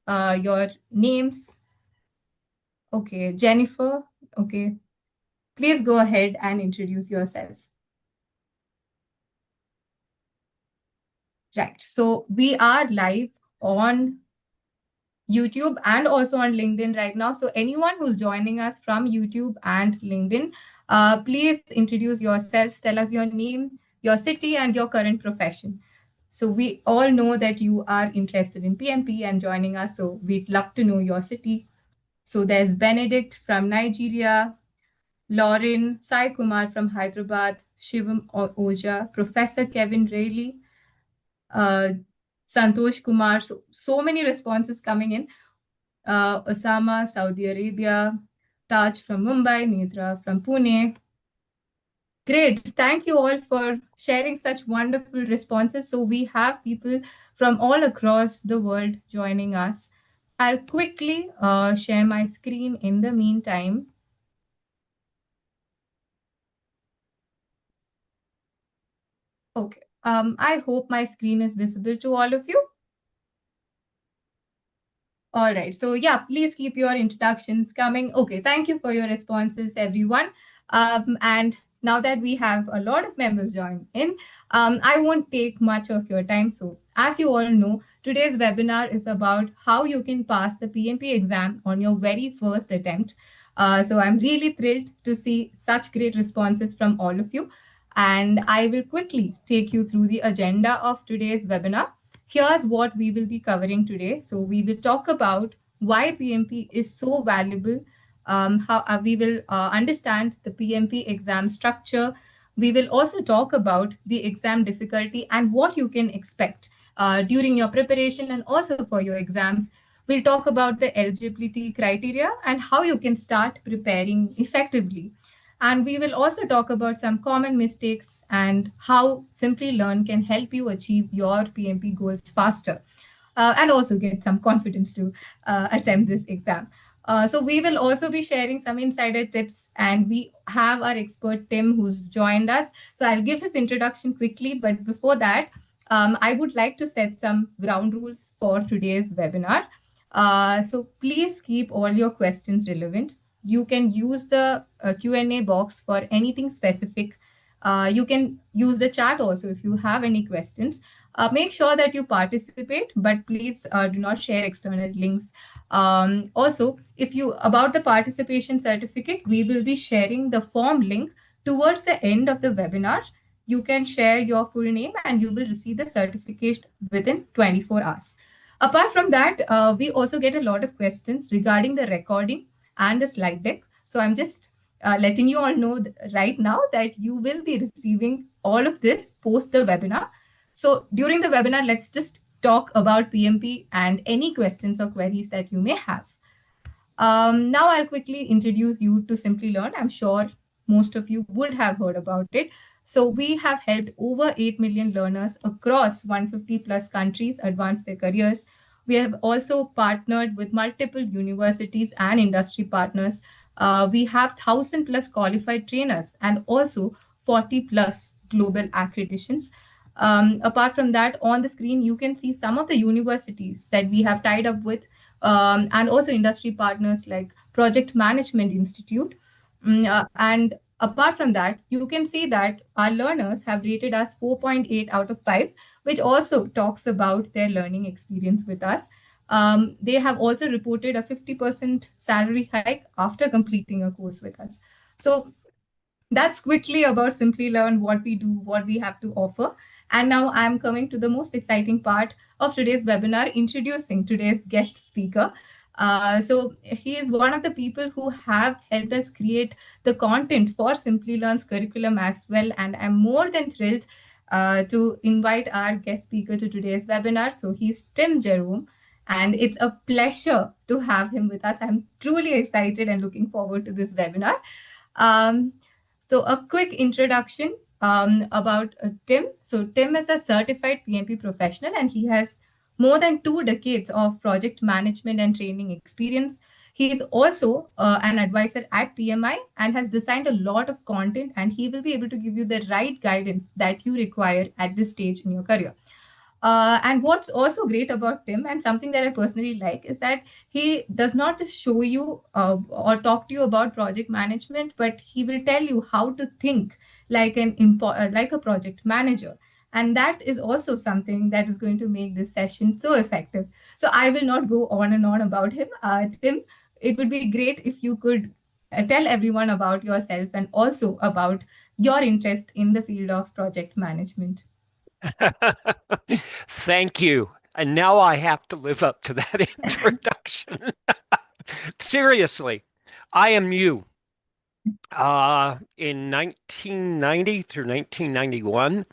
your names. Okay, Jennifer. Okay, please go ahead and introduce yourselves. Right. So we are live on YouTube and also on LinkedIn right now. So anyone who's joining us from YouTube and LinkedIn, please introduce yourselves, tell us your name, your city, and your current profession. So we all know that you are interested in PMP and joining us. So we'd love to know your city. So there's Benedict from Nigeria, Lauren, Sai Kumar from Hyderabad, Shivam Oja, Professor Kevin Rayleigh, uh, Santosh Kumar. So many responses coming in. Osama, Saudi Arabia, Taj from Mumbai, Nidra from Pune. Great. Thank you all for sharing such wonderful responses. So we have people from all across the world joining us. I'll quickly share my screen in the meantime. Okay. I hope my screen is visible to all of you. All right. So yeah, please keep your introductions coming. Okay. Thank you for your responses, everyone. And now that we have a lot of members join in, I won't take much of your time. So as you all know, today's webinar is about how you can pass the PMP exam on your very first attempt. So I'm really thrilled to see such great responses from all of you. And I will quickly take you through the agenda of today's webinar. Here's what we will be covering today. So we will talk about why PMP is so valuable, how we will understand the PMP exam structure. We will also talk about the exam difficulty and what you can expect during your preparation and also for your exams. We'll talk about the eligibility criteria and how you can start preparing effectively. And we will also talk about some common mistakes and how Simplilearn can help you achieve your PMP goals faster and also get some confidence to attempt this exam. So we will also be sharing some insider tips, and we have our expert Tim who's joined us. So I'll give his introduction quickly, but before that, I would like to set some ground rules for today's webinar. So please keep all your questions relevant. You can use the Q&A box for anything specific. You can use the chat also if you have any questions. Make sure that you participate, but please do not share external links. Also, if you about the participation certificate, we will be sharing the form link towards the end of the webinar. You can share your full name and you will receive the certificate within 24 hours. Apart from that, we also get a lot of questions regarding the recording and the slide deck. So I'm just letting you all know right now that you will be receiving all of this post the webinar. So during the webinar, let's just talk about PMP and any questions or queries that you may have. Now I'll quickly introduce you to Simplilearn. I'm sure most of you would have heard about it. So we have helped over 8 million learners across 150 plus countries advance their careers. We have also partnered with multiple universities and industry partners. We have 1,000 plus qualified trainers and also 40 plus global accreditations. Apart from that, on the screen, you can see some of the universities that we have tied up with and also industry partners like Project Management Institute. And apart from that, you can see that our learners have rated us 4.8 out of 5, which also talks about their learning experience with us. They have also reported a 50% salary hike after completing a course with us. So that's quickly about Simplilearn, what we do, what we have to offer. And now I'm coming to the most exciting part of today's webinar, introducing today's guest speaker. So he is one of the people who have helped us create the content for Simplilearn's curriculum as well. And I'm more than thrilled to invite our guest speaker to today's webinar. So he's Tim Jerome. And it's a pleasure to have him with us. I'm truly excited and looking forward to this webinar. Um, so a quick introduction about Tim. So Tim is a certified PMP professional and he has more than 2 decades of project management and training experience. He is also an advisor at PMI and has designed a lot of content, and he will be able to give you the right guidance that you require at this stage in your career. And what's also great about Tim, and something that I personally like, is that he does not just show you or talk to you about project management, but he will tell you how to think like like a project manager. And that is also something that is going to make this session so effective. So I will not go on and on about him. Tim, it would be great if you could tell everyone about yourself and also about your interest in the field of project management. Thank you. And now I have to live up to that introduction. Seriously, I am you. In 1990 through 1991,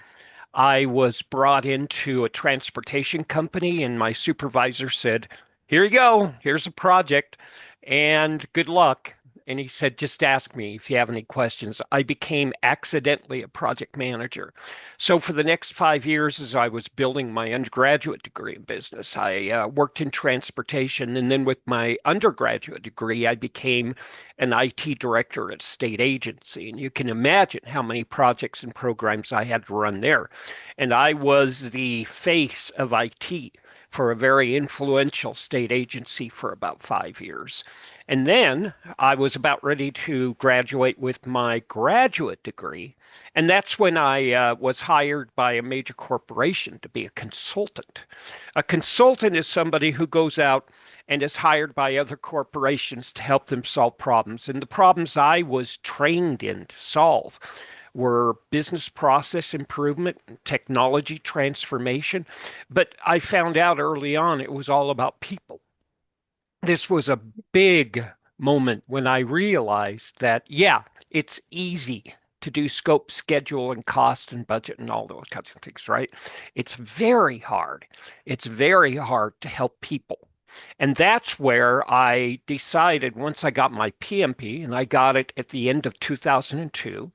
I was brought into a transportation company, and my supervisor said, "Here you go. Here's a project, and good luck." And he said, "Just ask me if you have any questions." I became accidentally a project manager. So for the next 5 years, as I was building my undergraduate degree in business, I worked in transportation. And then with my undergraduate degree, I became an IT director at a state agency. And you can imagine how many projects and programs I had to run there. And I was the face of IT for a very influential state agency for about 5 years. And then I was about ready to graduate with my graduate degree. And that's when I was hired by a major corporation to be a consultant. A consultant is somebody who goes out and is hired by other corporations to help them solve problems. And the problems I was trained in to solve were business process improvement, technology transformation. But I found out early on it was all about people. This was a big moment when I realized that, yeah, it's easy to do scope, schedule, and cost and budget and all those kinds of things, right? It's very hard. It's very hard to help people. And that's where I decided once I got my PMP, and I got it at the end of 2002,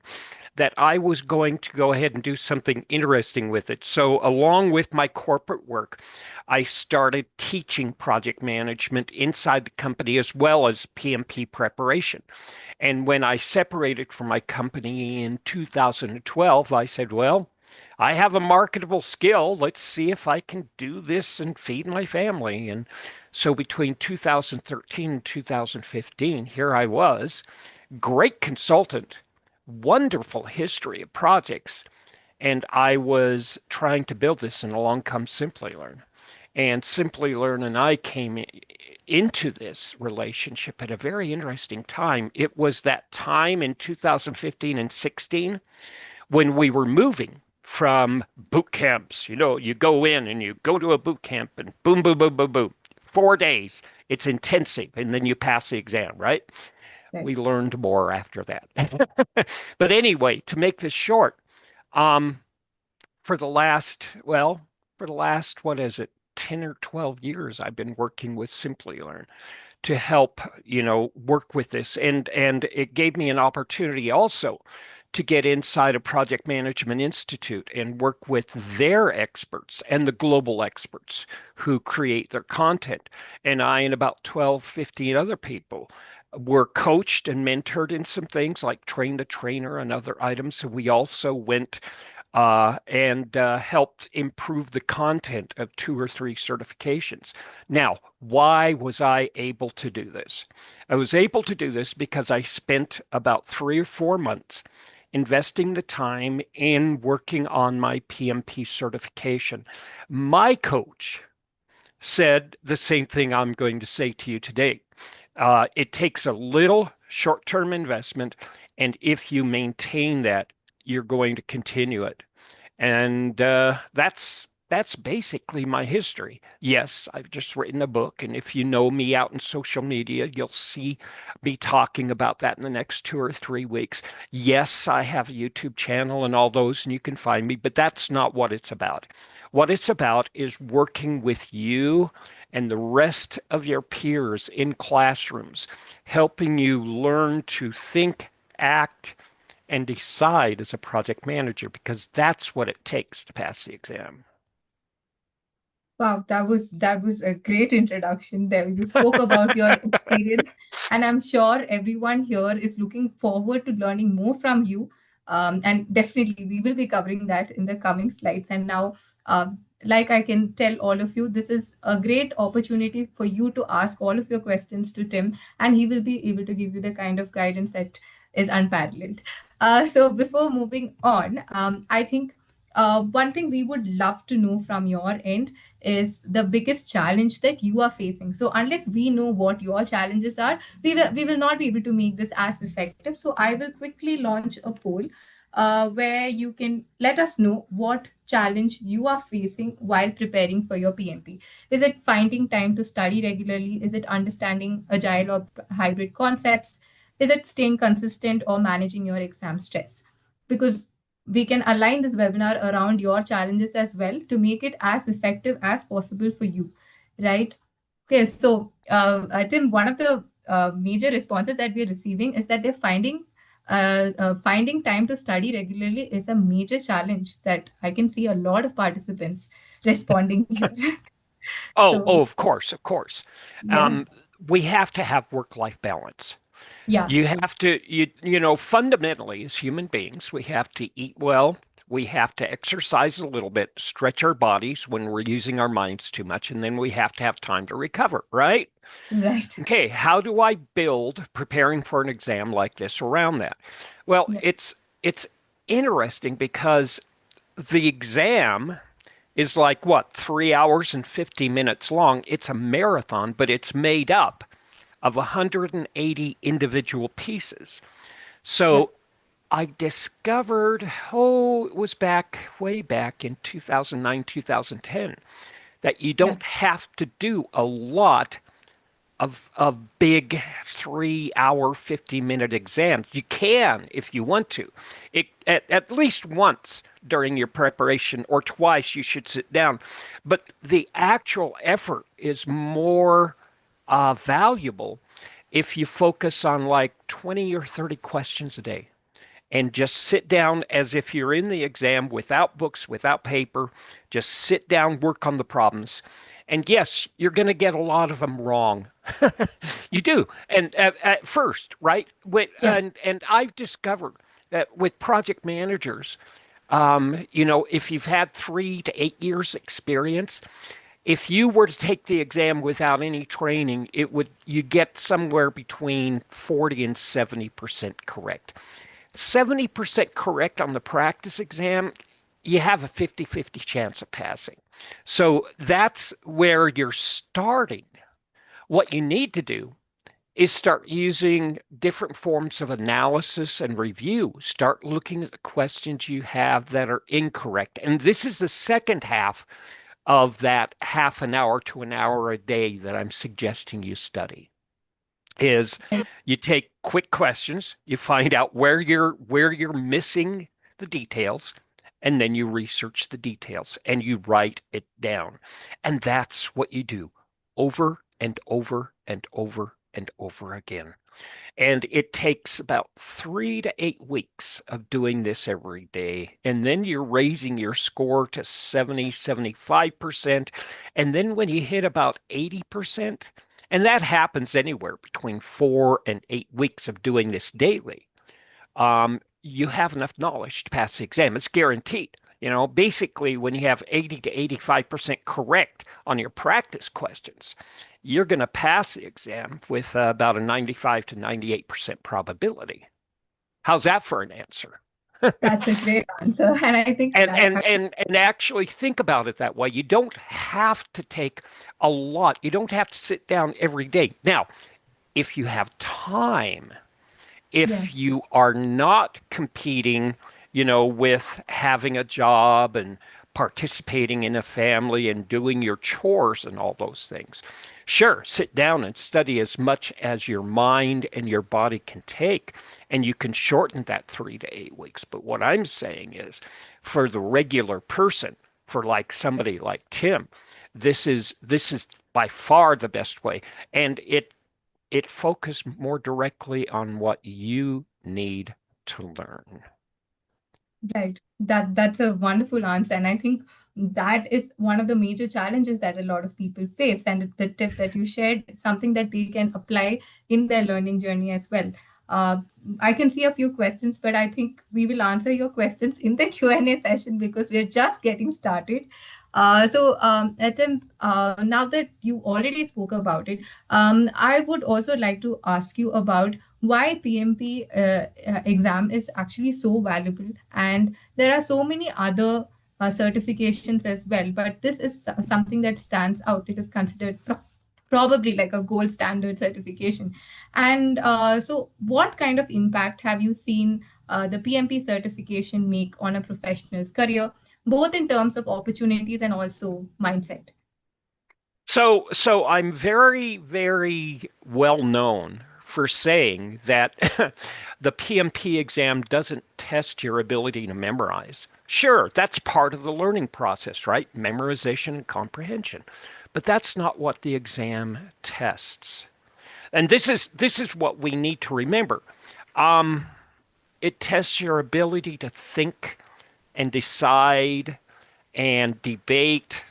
that I was going to go ahead and do something interesting with it. So, along with my corporate work, I started teaching project management inside the company as well as PMP preparation. And when I separated from my company in 2012, I said, well, I have a marketable skill. Let's see if I can do this and feed my family. And so between 2013 and 2015, here I was, great consultant, wonderful history of projects. And I was trying to build this, and along comes Simplilearn. And Simplilearn and I came into this relationship at a very interesting time. It was that time in 2015 and 16 when we were moving from boot camps. You know, you go in and you go to a boot camp and boom, boom, boom, boom, boom. 4 days. It's intensive. And then you pass the exam, right? Right. We learned more after that. But anyway, to make this short, um, for the last, well, for the last, what is it, 10 or 12 years, I've been working with Simplilearn to help, work with this. And it gave me an opportunity also to get inside a Project Management Institute and work with their experts and the global experts who create their content. And I and about 12, 15 other people were coached and mentored in some things like train the trainer and other items. So we also went and helped improve the content of 2 or 3 certifications. Now, why was I able to do this? I was able to do this because I spent about 3 or 4 months investing the time in working on my PMP certification. My coach said the same thing I'm going to say to you today. It takes a little short-term investment, and if you maintain that, you're going to continue it. And that's basically my history. Yes, I've just written a book, and if you know me out in social media, you'll see me talking about that in the next 2 or 3 weeks. Yes, I have a YouTube channel and all those, and you can find me, but that's not what it's about. What it's about is working with you and the rest of your peers in classrooms, helping you learn to think, act, and decide as a project manager because that's what it takes to pass the exam. Wow, that was a great introduction. There you spoke about your experience, and I'm sure everyone here is looking forward to learning more from you. And definitely, we will be covering that in the coming slides. And now, like I can tell all of you, this is a great opportunity for you to ask all of your questions to Tim, and he will be able to give you the kind of guidance that is unparalleled. So before moving on, I think one thing we would love to know from your end is the biggest challenge that you are facing. So unless we know what your challenges are, we will not be able to make this as effective. So I will quickly launch a poll where you can let us know what challenge you are facing while preparing for your PMP. Is it finding time to study regularly? Is it understanding agile or hybrid concepts? Is it staying consistent or managing your exam stress? Because we can align this webinar around your challenges as well to make it as effective as possible for you, right? Okay, so I think one of the major responses that we're receiving is that they're finding time to study regularly is a major challenge that I can see a lot of participants responding here. Oh, So, of course, of course. yeah, Um, we have to have work-life balance. yeah, You have to, you know, fundamentally, as human beings, we have to eat well. We have to exercise a little bit, stretch our bodies when we're using our minds too much, and then we have to have time to recover, right? right. Okay, how do I build preparing for an exam like this around that? Well, Yeah, it's interesting because the exam is like what, 3 hours and 50 minutes long. It's a marathon, but it's made up of 180 individual pieces. yeah, So I discovered, oh, it was way back in 2009, 2010, that you yeah, don't have to do a lot of big 3 hour, 50-minute exams. You can if you want to. At least once during your preparation or twice you should sit down. But the actual effort is more valuable if you focus on like 20 or 30 questions a day and just sit down as if you're in the exam without books, without paper. Just sit down, work on the problems. And yes, you're going to get a lot of them wrong. You do. And at first, right? yeah, And I've discovered that with project managers, you know, if you've had 3 to 8 years experience, if you were to take the exam without any training, it would you get somewhere between 40 and 70% correct. 70% correct on the practice exam, you have a 50-50 chance of passing. So that's where you're starting. What you need to do is start using different forms of analysis and review. Start looking at the questions you have that are incorrect. And this is the second half of that half an hour to an hour a day that I'm suggesting you study is you take quick questions, you find out where you're missing the details, and then you research the details and you write it down. And that's what you do over and over and over and over again. And it takes about 3 to 8 weeks of doing this every day. And then you're raising your score to 70, 75%. And then when you hit about 80%, and that happens anywhere between 4 and 8 weeks of doing this daily, you have enough knowledge to pass the exam. It's guaranteed. You know, basically, when you have 80 to 85% correct on your practice questions, you're going to pass the exam with about a 95 to 98% probability. How's that for an answer? that's a great answer. And I think And that and and and actually think about it that way. You don't have to take a lot. You don't have to sit down every day. Now, if you have time, yeah, if you are not competing, you know, with having a job and participating in a family and doing your chores and all those things. Sure, sit down and study as much as your mind and your body can take, and you can shorten that 3 to 8 weeks. But what I'm saying is, for the regular person, for like somebody like Tim, this is by far the best way, and it focused more directly on what you need to learn. right. That's a wonderful answer. And I think that is one of the major challenges that a lot of people face. And the tip that you shared is something that they can apply in their learning journey as well. Uh, I can see a few questions, but I think we will answer your questions in the Q&A session because we're just getting started. Etim, now that you already spoke about it, I would also like to ask you about why PMP exam is actually so valuable. And there are so many other certifications as well, but this is something that stands out. It is considered probably like a gold standard certification. And what kind of impact have you seen the PMP certification make on a professional's career, both in terms of opportunities and also mindset? So I'm very, very well known for saying that the PMP exam doesn't test your ability to memorize. Sure, that's part of the learning process, right? Memorization and comprehension. But that's not what the exam tests. And this is what we need to remember. It tests your ability to think and decide and debate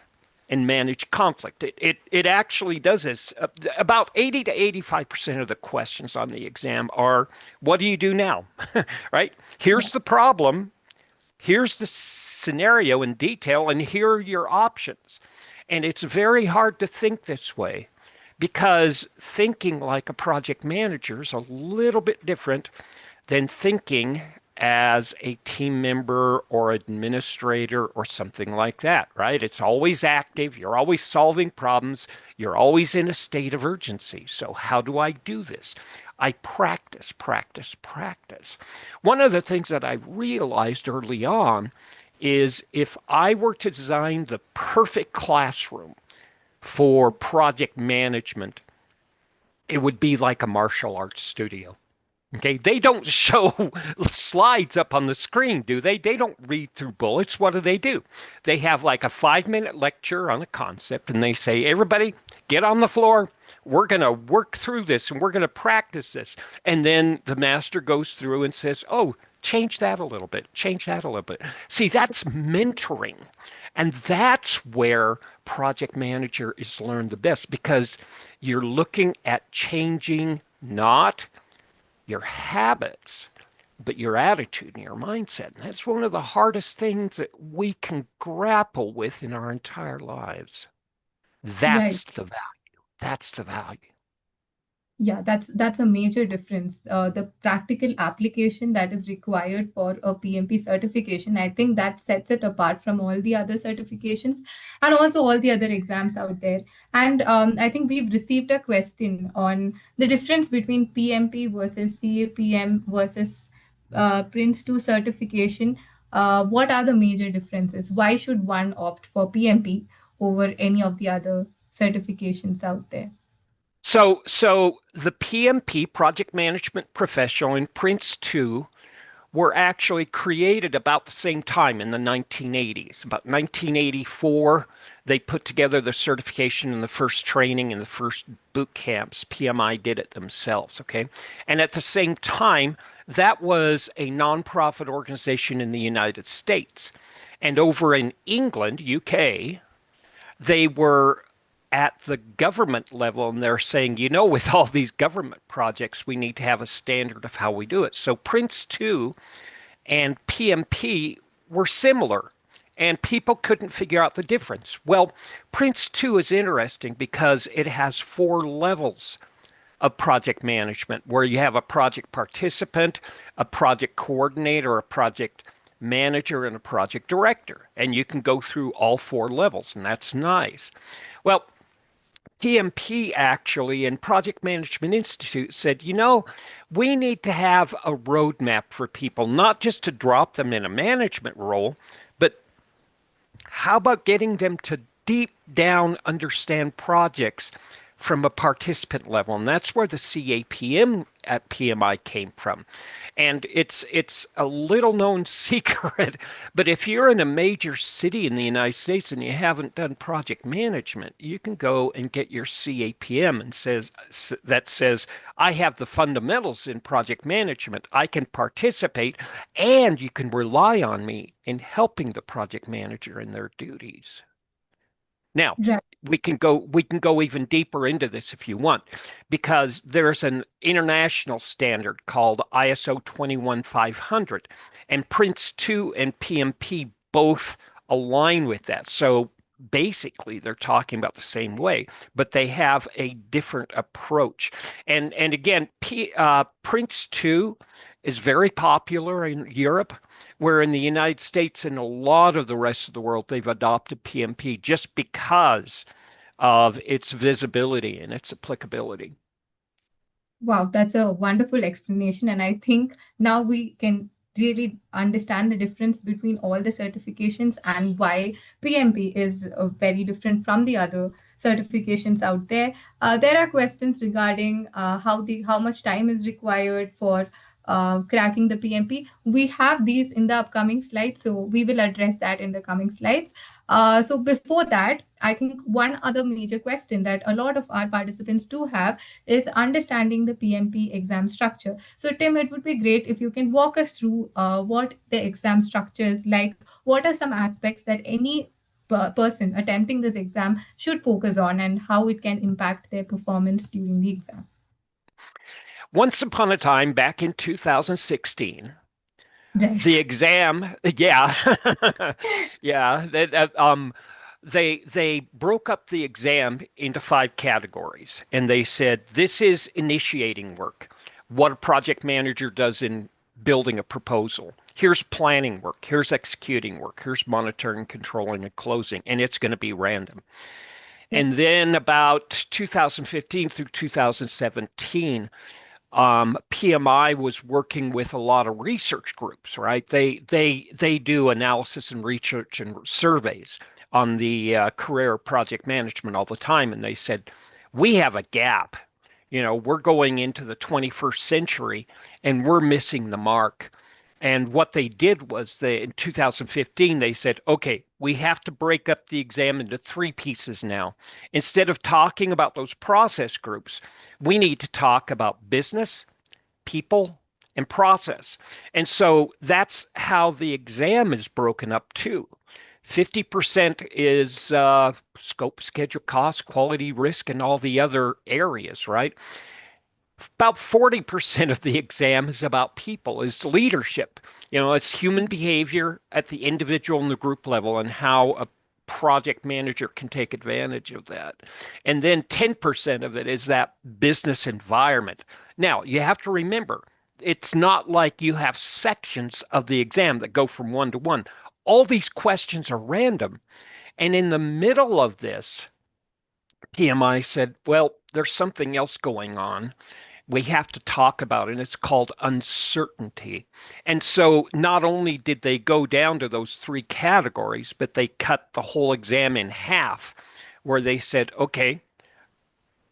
and manage conflict. It actually does this. About 80 to 85% of the questions on the exam are, what do you do now? Right? Yeah, Here's the problem. Here's the scenario in detail, and here are your options. And it's very hard to think this way because thinking like a project manager is a little bit different than thinking as a team member or administrator or something like that, right? It's always active. You're always solving problems. You're always in a state of urgency. So, how do I do this? I practice, practice, practice. One of the things that I realized early on is if I were to design the perfect classroom for project management, it would be like a martial arts studio. Okay, they don't show slides up on the screen, do they? They don't read through bullets. What do? They have like a 5 minute lecture on a concept and they say, everybody, get on the floor. We're going to work through this and we're going to practice this. And then the master goes through and says, oh, change that a little bit, change that a little bit. See, that's mentoring. And that's where project manager is learned the best because you're looking at changing not your habits, but your attitude and your mindset. And that's one of the hardest things that we can grapple with in our entire lives. right. That's the value. That's the value. Yeah, that's a major difference. The practical application that is required for a PMP certification, I think that sets it apart from all the other certifications and also all the other exams out there. And I think we've received a question on the difference between PMP versus CAPM versus Prince 2 certification. What are the major differences? Why should one opt for PMP over any of the other certifications out there? So the PMP, Project Management Professional, and Prince 2 were actually created about the same time in the 1980s. About 1984, they put together the certification and the first training and the first boot camps. PMI did it themselves, okay? And at the same time, that was a nonprofit organization in the United States. And over in England, UK, they were at the government level and they're saying, with all these government projects, we need to have a standard of how we do it. So Prince 2 and PMP were similar, and people couldn't figure out the difference. Well, Prince 2 is interesting because it has 4 levels of project management where you have a project participant, a project coordinator, a project manager, and a project director. And you can go through all 4 levels, and that's nice. Well, PMP actually and Project Management Institute said, we need to have a roadmap for people, not just to drop them in a management role, but how about getting them to deep down understand projects from a participant level? And that's where the CAPM at PMI came from. And it's a little known secret, but if you're in a major city in the United States and you haven't done project management, you can go and get your CAPM and says I have the fundamentals in project management. I can participate and you can rely on me in helping the project manager in their duties. Now, Right. we can go even deeper into this if you want, because there's an international standard called ISO 21500, and Prince 2 and PMP both align with that. So basically they're talking about the same way, but they have a different approach. And again, Prince 2 is very popular in Europe, where in the United States and a lot of the rest of the world, they've adopted PMP just because of its visibility and its applicability. Wow, that's a wonderful explanation. And I think now we can really understand the difference between all the certifications and why PMP is very different from the other certifications out there. There are questions regarding how much time is required for cracking the PMP. We have these in the upcoming slides, so we will address that in the coming slides. So before that, I think one other major question that a lot of our participants do have is understanding the PMP exam structure. So, Tim, it would be great if you can walk us through what the exam structure is like. What are some aspects that any person attempting this exam should focus on, and how it can impact their performance during the exam? Once upon a time, back in 2016, the Right. exam, yeah, yeah, they broke up the exam into five categories, and they said this is initiating work, what a project manager does in building a proposal. Here's planning work, here's executing work, here's monitoring, controlling, and closing, and it's going to be random. Right. And then about 2015 through 2017, PMI was working with a lot of research groups, right? They do analysis and research and surveys on the career project management all the time, and they said we have a gap. We're going into the 21st century and we're missing the mark. And what they did was in 2015, they said, okay, we have to break up the exam into three pieces now. Instead of talking about those process groups, we need to talk about business, people, and process. And so that's how the exam is broken up too. 50% is scope, schedule, cost, quality, risk, and all the other areas, right? About 40% of the exam is about people, is leadership. It's human behavior at the individual and the group level and how a project manager can take advantage of that. And then 10% of it is that business environment. Now, you have to remember, it's not like you have sections of the exam that go from one to one. All these questions are random. And in the middle of this, PMI said, well, there's something else going on we have to talk about, and it's called uncertainty. And so not only did they go down to those three categories, but they cut the whole exam in half, where they said, okay,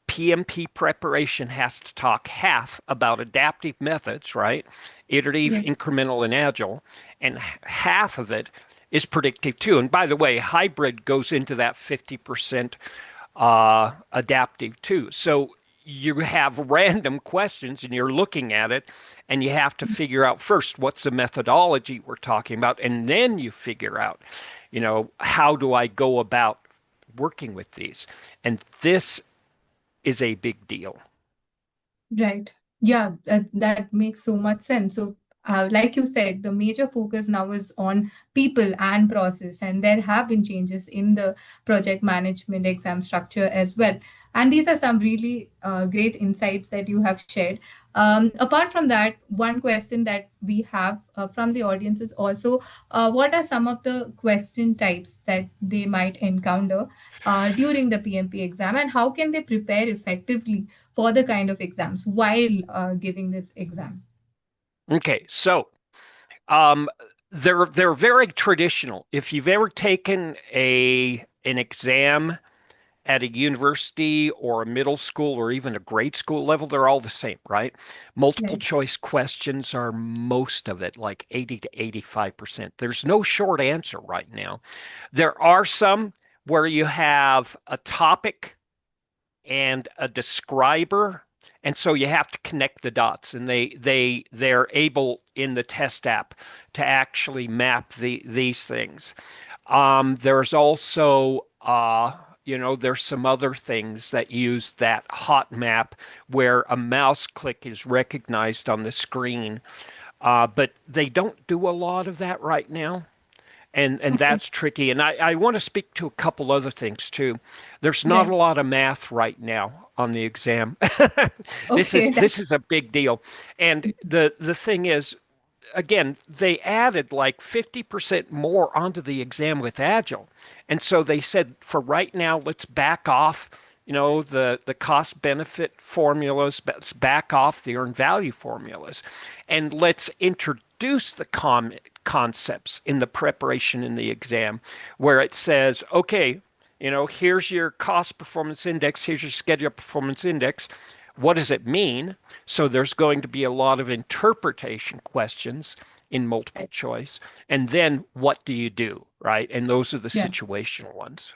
PMP preparation has to talk half about adaptive methods, right? Iterative, Yeah. incremental, and agile, and half of it is predictive too. And by the way, hybrid goes into that 50% adaptive too. So you have random questions and you're looking at it and you have to figure out first what's the methodology we're talking about, and then you figure out, how do I go about working with these? And this is a big deal. Right. Yeah, that makes so much sense. So, like you said, the major focus now is on people and process, and there have been changes in the project management exam structure as well. And these are some really great insights that you have shared. Apart from that, one question that we have from the audience is also what are some of the question types that they might encounter during the PMP exam, and how can they prepare effectively for the kind of exams while giving this exam? Okay, so um, they're very traditional. If you've ever taken an exam at a university or a middle school or even a grade school level, they're all the same, right? Multiple Right. choice questions are most of it, like 80 to 85%. There's no short answer right now. There are some where you have a topic and a describer. And so you have to connect the dots, and they're able in the test app to actually map these things. There's also there's some other things that use that hot map where a mouse click is recognized on the screen, but they don't do a lot of that right now. and that's tricky. And I want to speak to a couple other things too. There's not a Right. lot of math right now on the exam. This Okay. is this is a big deal. And the thing is, again, they added like 50% more onto the exam with Agile. And so they said, for right now, let's back off, the cost benefit formulas, let's back off the earned value formulas, and let's introduce the concepts in the preparation in the exam where it says, okay, here's your cost performance index, here's your schedule performance index. What does it mean? So there's going to be a lot of interpretation questions in multiple Right. choice. And then what do you do, right? And those are the Yeah. situational ones.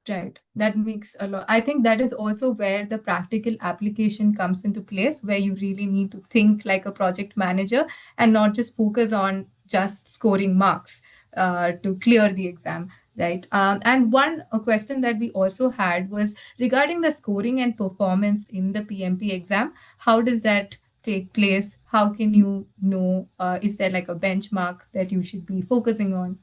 Right. That makes a lot. I think that is also where the practical application comes into place, where you really need to think like a project manager and not just focus on just scoring marks to clear the exam. Right. And one question that we also had was regarding the scoring and performance in the PMP exam. How does that take place? How can you know? Is there like a benchmark that you should be focusing on?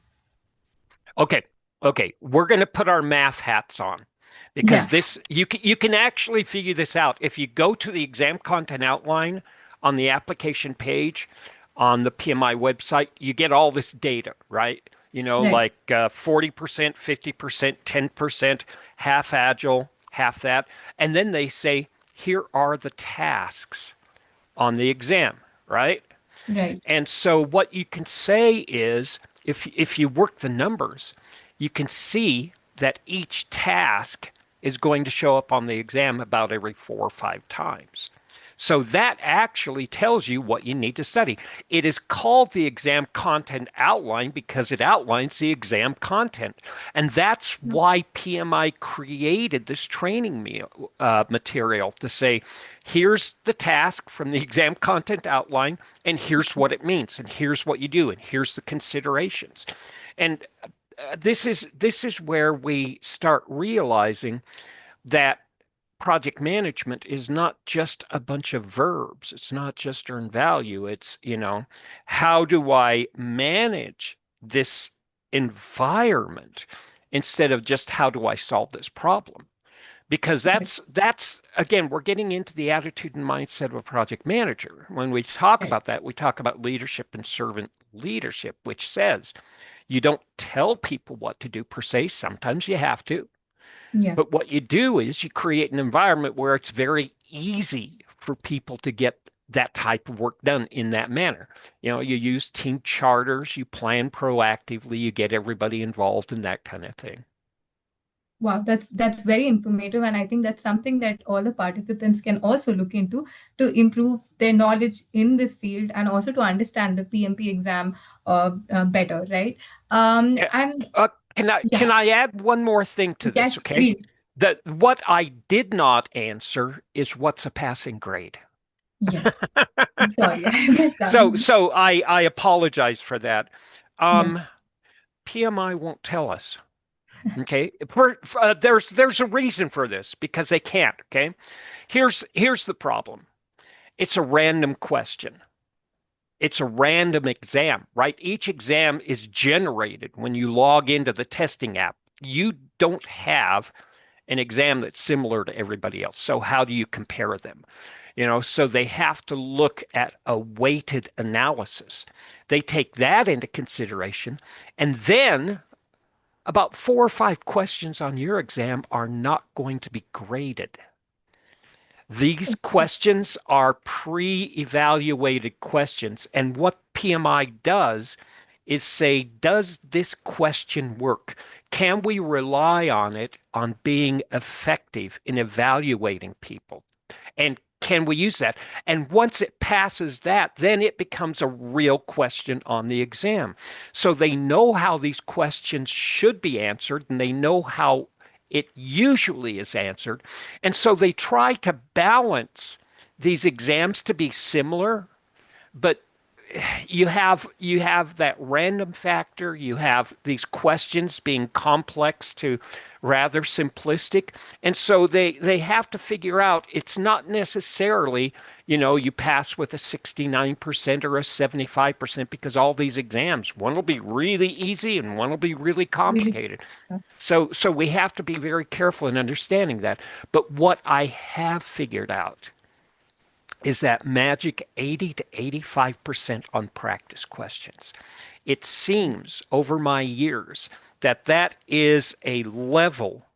Okay. Okay. We're going to put our math hats on because Yeah. this you can actually figure this out. If you go to the exam content outline on the application page on the PMI website, you get all this data, right? Right. Like 40%, 50%, 10%, half agile, half that. And then they say, here are the tasks on the exam, right? Right. And so what you can say is if you work the numbers, you can see that each task is going to show up on the exam about every 4 or 5 times. So that actually tells you what you need to study. It is called the exam content outline because it outlines the exam content. And that's why PMI created this training material to say, here's the task from the exam content outline, and here's what it means, and here's what you do, and here's the considerations. And this is where we start realizing that project management is not just a bunch of verbs. It's not just earn value. It's, how do I manage this environment instead of just how do I solve this problem? Because Right. that's again, we're getting into the attitude and mindset of a project manager. When we talk Right. about that, we talk about leadership and servant leadership, which says you don't tell people what to do per se. Sometimes you have to. Yeah. But what you do is you create an environment where it's very easy for people to get that type of work done in that manner. You use team charters, you plan proactively, you get everybody involved in that kind of thing. Wow, that's very informative, and I think that's something that all the participants can also look into to improve their knowledge in this field and also to understand the PMP exam better, right? Yeah. And Can I yeah, can I add one more thing to this, yes, okay? please. That what I did not answer is what's a passing grade. Yes. Sorry, I missed out. So I apologize for that. Yeah. Um, PMI won't tell us. Okay, there's a reason for this because they can't. Okay, here's the problem. It's a random question. It's a random exam, right? Each exam is generated when you log into the testing app. You don't have an exam that's similar to everybody else. So how do you compare them? So they have to look at a weighted analysis. They take that into consideration, and then about 4 or 5 questions on your exam are not going to be graded. These questions are pre-evaluated questions. And what PMI does is say, does this question work? Can we rely on it on being effective in evaluating people? And can we use that? And once it passes that, then it becomes a real question on the exam. So they know how these questions should be answered, and they know how it usually is answered. And so they try to balance these exams to be similar, but you have that random factor, you have these questions being complex to rather simplistic, and so they have to figure out it's not necessarily, you pass with a 69% or a 75% because all these exams, one will be really easy and one will be really Really. complicated. So we have to be very careful in understanding that. But what I have figured out is that magic 80 to 85% on practice questions. It seems over my years that that is a level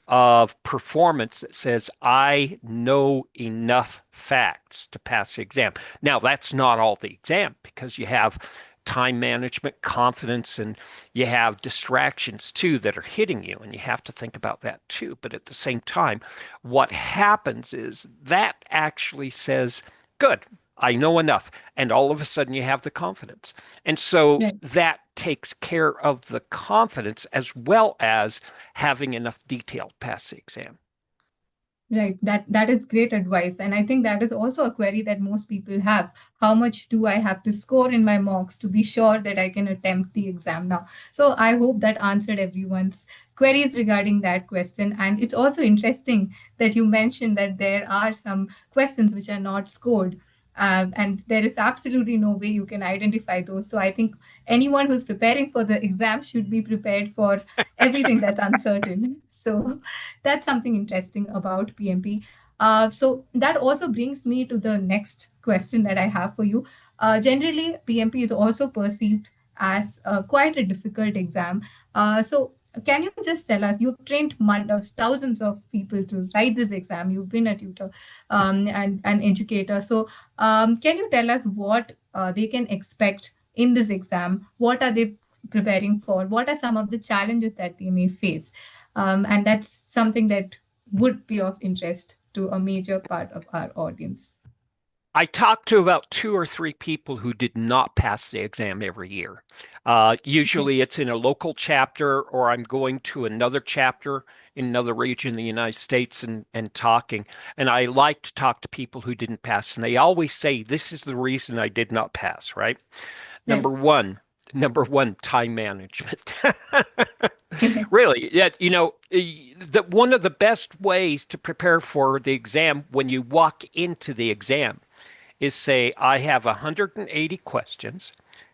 of performance that says I know enough facts to pass the exam. Now, that's not all the exam because you have time management, confidence, and you have distractions too that are hitting you, and you have to think about that too. But at the same time, what happens is that actually says, good, I know enough. And all of a sudden you have the confidence. And so Right. that takes care of the confidence as well as having enough detail to pass the exam. Right. That is great advice. And I think that is also a query that most people have. How much do I have to score in my mocks to be sure that I can attempt the exam now? So I hope that answered everyone's queries regarding that question. And it's also interesting that you mentioned that there are some questions which are not scored. And there is absolutely no way you can identify those. So I think anyone who's preparing for the exam should be prepared for everything that's uncertain. So that's something interesting about PMP. So that also brings me to the next question that I have for you. Generally, PMP is also perceived as quite a difficult exam. So can you just tell us, you've trained thousands of people to write this exam, you've been a tutor and an educator. So can you tell us what they can expect in this exam? What are they preparing for? What are some of the challenges that they may face? And that's something that would be of interest to a major part of our audience. I talked to about two or three people who did not pass the exam every year. Okay. Usually it's in a local chapter, or I'm going to another chapter in another region in the United States and talking. And I like to talk to people who didn't pass. And they always say, this is the reason I did not pass, right? Number Right. one, number one, time management. Really, yeah, that one of the best ways to prepare for the exam when you walk into the exam is say, I have 180 questions.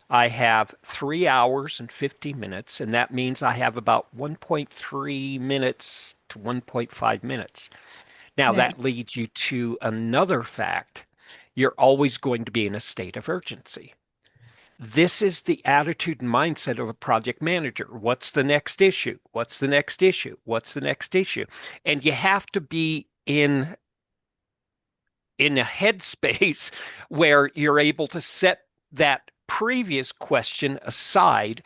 I have 3 hours and 50 minutes, and that means I have about 1.3 minutes to 1.5 minutes. Now, Right. that leads you to another fact. You're always going to be in a state of urgency. This is the attitude and mindset of a project manager. What's the next issue? What's the next issue? What's the next issue? And you have to be in a headspace where you're able to set that previous question aside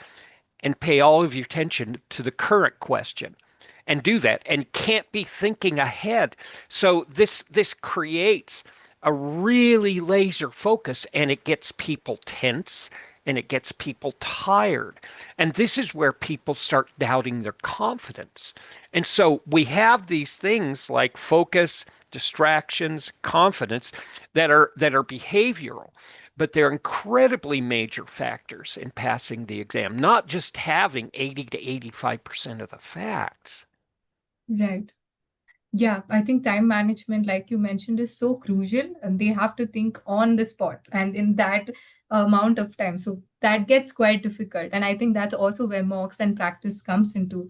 and pay all of your attention to the current question and do that and can't be thinking ahead. So this creates a really laser focus and it gets people tense and it gets people tired. And this is where people start doubting their confidence. And so we have these things like focus, distractions, confidence that are behavioral, but they're incredibly major factors in passing the exam, not just having 80 to 85% of the facts. Right. Yeah, I think time management, like you mentioned, is so crucial, and they have to think on the spot and in that amount of time. So that gets quite difficult. And I think that's also where mocks and practice comes into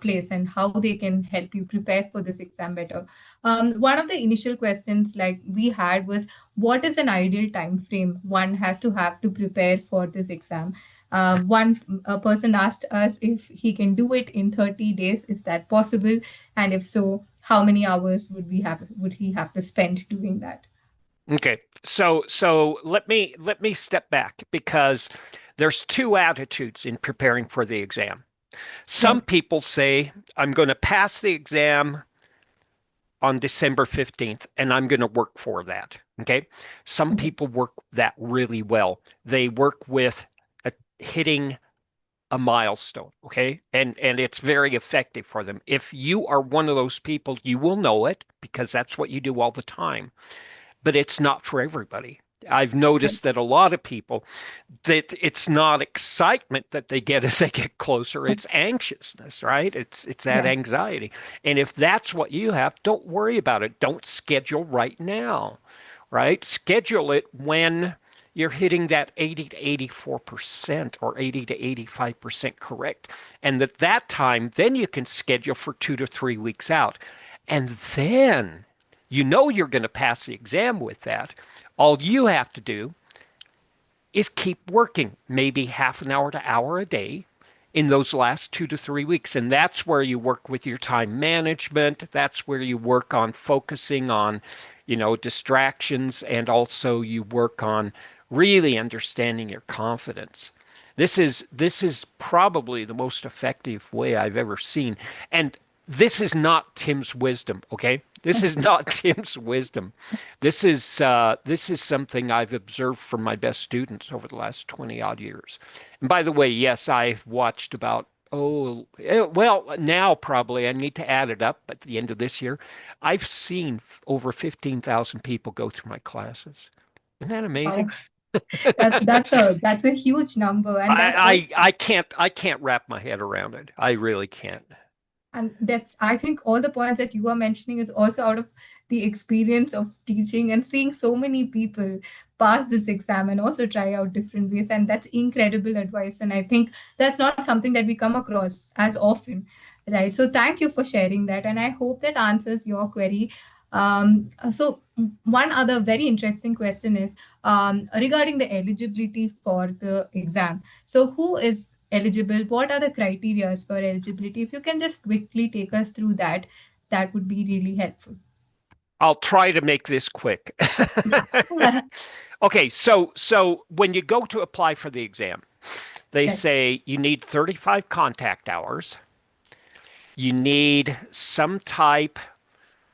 place and how they can help you prepare for this exam better. One of the initial questions like we had was, what is an ideal time frame one has to prepare for this exam? One person asked us if he can do it in 30 days. Is that possible? And if so, how many hours would he have to spend doing that? Okay, so let me step back because there's two attitudes in preparing for the exam. Some Right. people say, I'm going to pass the exam on December 15th, and I'm going to work for that. Okay. Some Okay. people work that really well. They work with hitting a milestone. Okay. And it's very effective for them. If you are one of those people, you will know it because that's what you do all the time. But it's not for everybody. I've noticed that a lot of people, that it's not excitement that they get as they get closer, it's anxiousness, right? It's that Right. anxiety. And if that's what you have, don't worry about it. Don't schedule right now, right? Schedule it when you're hitting that 80 to 84% or 80 to 85% correct. And at that time, then you can schedule for 2 to 3 weeks out. And then you know you're going to pass the exam with that. All you have to do is keep working, maybe half an hour to hour a day in those last 2 to 3 weeks. And that's where you work with your time management. That's where you work on focusing on, distractions, and also you work on really understanding your confidence. This is probably the most effective way I've ever seen. And this is not Tim's wisdom, okay? This is not Tim's wisdom. This is something I've observed from my best students over the last 20 odd years. And by the way, yes, I've watched about well, now probably I need to add it up at the end of this year. I've seen over 15,000 people go through my classes. Isn't that Wow. amazing? That's a huge number, and that all. I can't wrap my head around it. I really can't. And that's, I think all the points that you are mentioning is also out of the experience of teaching and seeing so many people pass this exam and also try out different ways. And that's incredible advice. And I think that's not something that we come across as often, right? So thank you for sharing that. And I hope that answers your query. So one other very interesting question is regarding the eligibility for the exam. So who is eligible? What are the criteria for eligibility? If you can just quickly take us through that, that would be really helpful. I'll try to make this quick. Yeah. Okay, so when you go to apply for the exam, they Right. say you need 35 contact hours. You need some type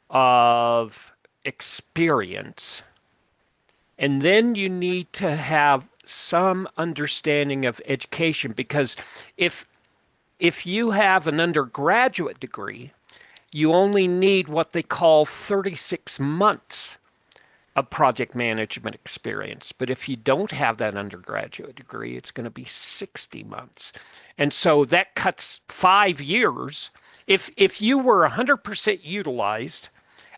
of experience. And then you need to have some understanding of education, because if if you have an undergraduate degree, you only need what they call 36 months of project management experience. But if you don't have that undergraduate degree, it's going to be 60 months. And so that cuts 5 years. If you were 100% utilized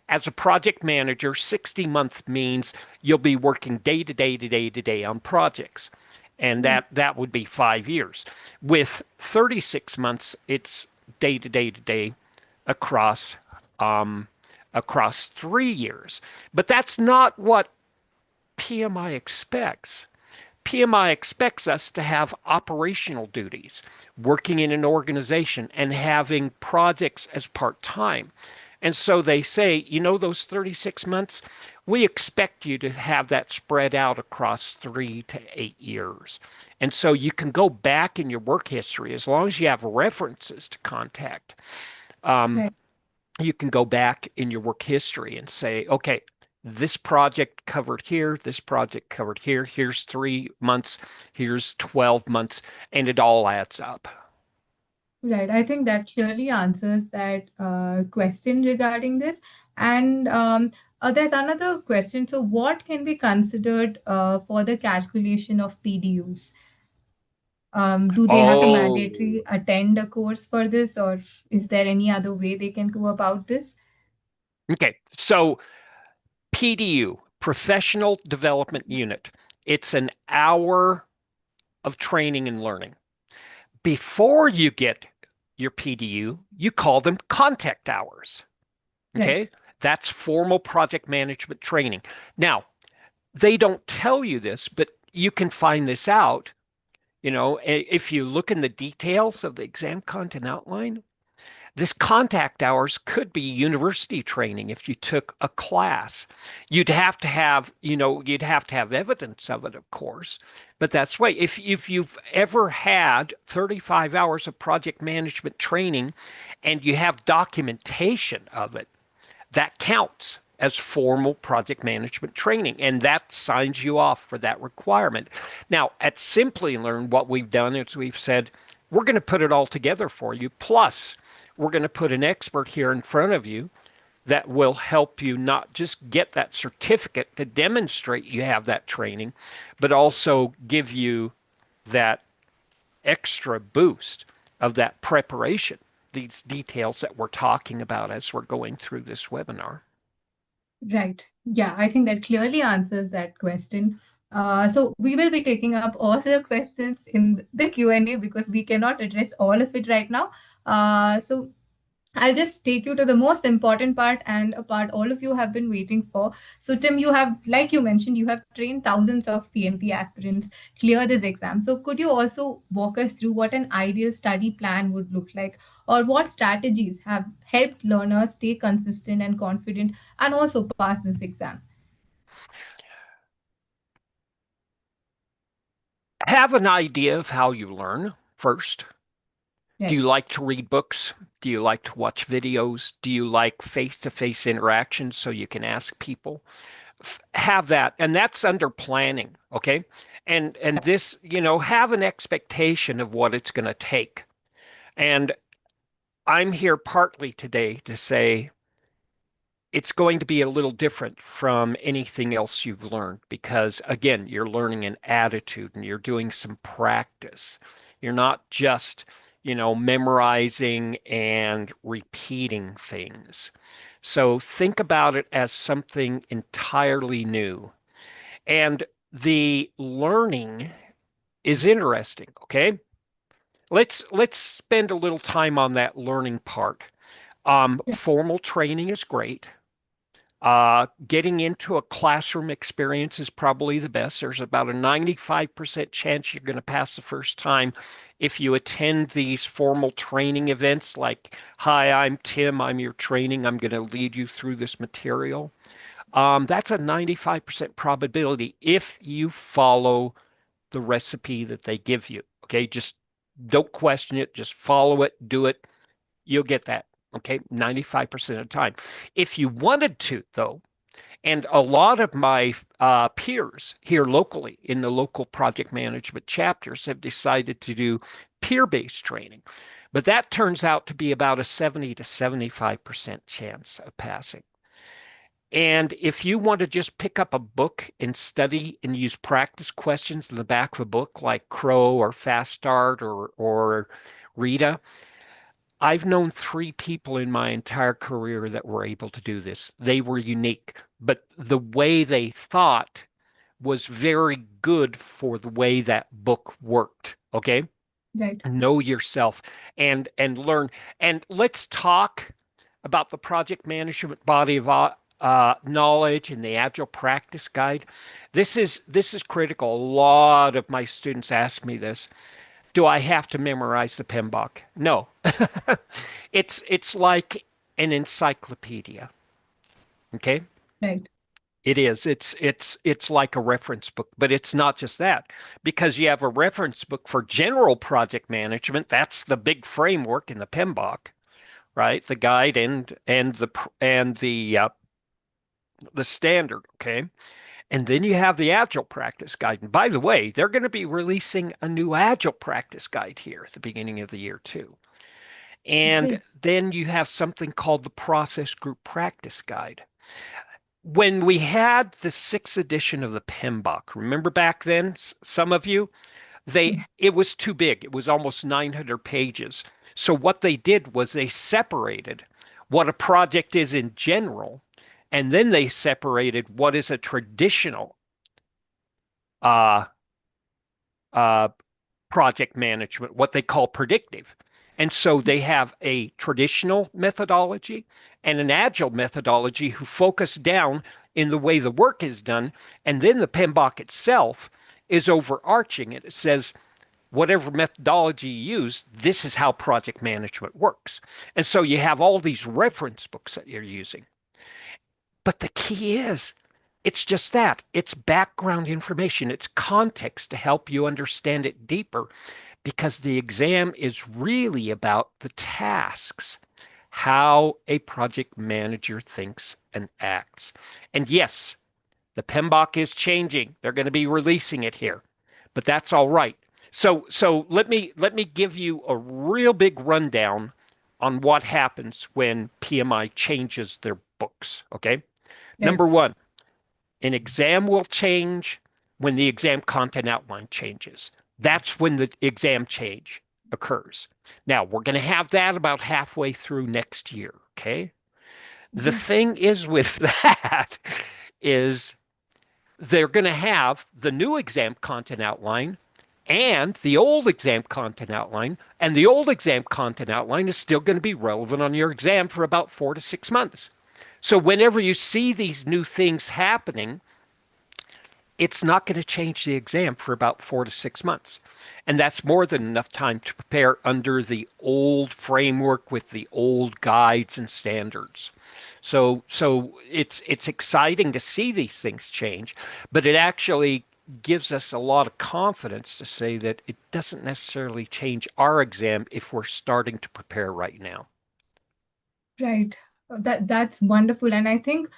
as a project manager, 60 month means you'll be working day to day to day to day on projects. And Right. that would be 5 years. With 36 months, it's day to day to day across um, across 3 years. But that's not what PMI expects. PMI expects us to have operational duties, working in an organization and having projects as part time. And so they say, those 36 months, we expect you to have that spread out across 3 to 8 years. And so you can go back in your work history as long as you have references to contact. Um, Right. you can go back in your work history and say, okay, this project covered here, this project covered here, here's 3 months, here's 12 months, and it all adds up. Right. I think that clearly answers that question regarding this. And there's another question. So, what can be considered for the calculation of PDUs? Do they have to mandatory Oh, attend a course for this, or is there any other way they can go about this? okay. So PDU, Professional Development Unit, it's an hour of training and learning. Before you get your PDU, you call them contact hours. Right. Okay. That's formal project management training. Now, they don't tell you this, but you can find this out. If you look in the details of the exam content outline, this contact hours could be university training if you took a class. You'd have to have evidence of it, of course, but that's way. If you've ever had 35 hours of project management training and you have documentation of it, that counts as formal project management training, and that signs you off for that requirement. Now, at Simplilearn, what we've done is we've said, we're going to put it all together for you. Plus, we're going to put an expert here in front of you that will help you not just get that certificate to demonstrate you have that training, but also give you that extra boost of that preparation, these details that we're talking about as we're going through this webinar. Right. Yeah, I think that clearly answers that question. So we will be taking up all the questions in the Q&A because we cannot address all of it right now. So I'll just take you to the most important part and a part all of you have been waiting for. So, Tim, you have, like you mentioned, you have trained thousands of PMP aspirants clear this exam. So, could you also walk us through what an ideal study plan would look like, or what strategies have helped learners stay consistent and confident and also pass this exam? Have an idea of how you learn first. Do Right, you like to read books? Do you like to watch videos? Do you like face-to-face interactions so you can ask people? Have that, and that's under planning, okay? And this, have an expectation of what it's going to take. And I'm here partly today to say it's going to be a little different from anything else you've learned because, again, you're learning an attitude and you're doing some practice. You're not just, memorizing and repeating things. So think about it as something entirely new. And the learning is interesting, okay? Let's spend a little time on that learning part. Formal training is great. Getting into a classroom experience is probably the best. There's about a 95% chance you're going to pass the first time if you attend these formal training events like, hi, I'm Tim, I'm your training, I'm going to lead you through this material. That's a 95% probability if you follow the recipe that they give you. Okay, just don't question it, just follow it, do it. You'll get that. Okay, 95% of the time. If you wanted to, though, and a lot of my peers here locally in the local project management chapters have decided to do peer-based training, but that turns out to be about a 70 to 75% chance of passing. And if you want to just pick up a book and study and use practice questions in the back of a book like Crow or Fast Start or Rita, I've known three people in my entire career that were able to do this. They were unique, but the way they thought was very good for the way that book worked. Okay? right, Know yourself and learn. And let's talk about the project management body of knowledge and the Agile Practice Guide. This is critical. A lot of my students ask me this. Do I have to memorize the PMBOK? No. It's like an encyclopedia. Okay? right, It is. It's like a reference book, but it's not just that. Because you have a reference book for general project management, that's the big framework in the PMBOK, right? The guide and the standard, okay? And then you have the Agile Practice Guide. And by the way, they're going to be releasing a new Agile Practice Guide here at the beginning of the year, too. And okay, then you have something called the Process Group Practice Guide. When we had the sixth edition of the PMBOK, remember back then, some of you, yeah, it was too big. It was almost 900 pages. So what they did was they separated what a project is in general, and then they separated what is a traditional uh, uh, project management, what they call predictive. And so they have a traditional methodology and an agile methodology who focus down in the way the work is done. And then the PMBOK itself is overarching it. It says, whatever methodology you use, this is how project management works. And so you have all these reference books that you're using. But the key is, it's just that. It's background information. It's context to help you understand it deeper because the exam is really about the tasks, how a project manager thinks and acts. And yes, the PMBOK is changing. They're going to be releasing it here, but that's all right. So let me give you a real big rundown on what happens when PMI changes books, okay? Right. Number one, an exam will change when the exam content outline changes. That's when the exam change occurs. Now, we're going to have that about halfway through next year, okay? The Okay. thing is with that is they're going to have the new exam content outline and the old exam content outline, and the old exam content outline is still going to be relevant on your exam for about 4 to 6 months. So whenever you see these new things happening, it's not going to change the exam for about 4 to 6 months. And that's more than enough time to prepare under the old framework with the old guides and standards. So it's exciting to see these things change, but it actually gives us a lot of confidence to say that it doesn't necessarily change our exam if we're starting to prepare right now. Right. That's wonderful. And I think,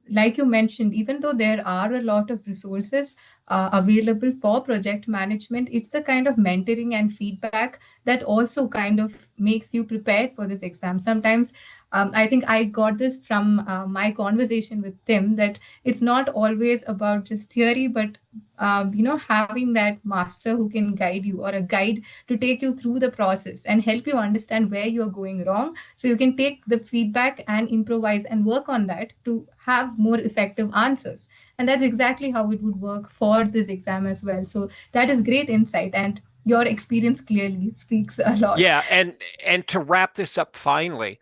like you mentioned, even though there are a lot of resources available for project management, it's the kind of mentoring and feedback that also kind of makes you prepared for this exam. Sometimes, I think I got this from my conversation with Tim, that it's not always about just theory, but having that master who can guide you, or a guide to take you through the process and help you understand where you're going wrong, so you can take the feedback and improvise and work on that to have more effective answers. And that's exactly how it would work for this exam as well. So that is great insight, and your experience clearly speaks a lot. Yeah, and to wrap this up finally,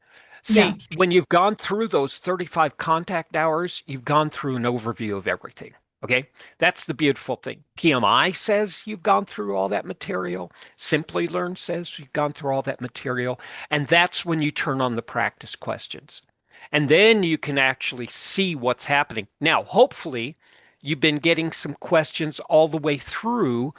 Yeah. see, when you've gone through those 35 contact hours, you've gone through an overview of everything. Okay? That's the beautiful thing. PMI says you've gone through all that material. Simplilearn says you've gone through all that material. And that's when you turn on the practice questions. And then you can actually see what's happening. Now, hopefully, you've been getting some questions all the way through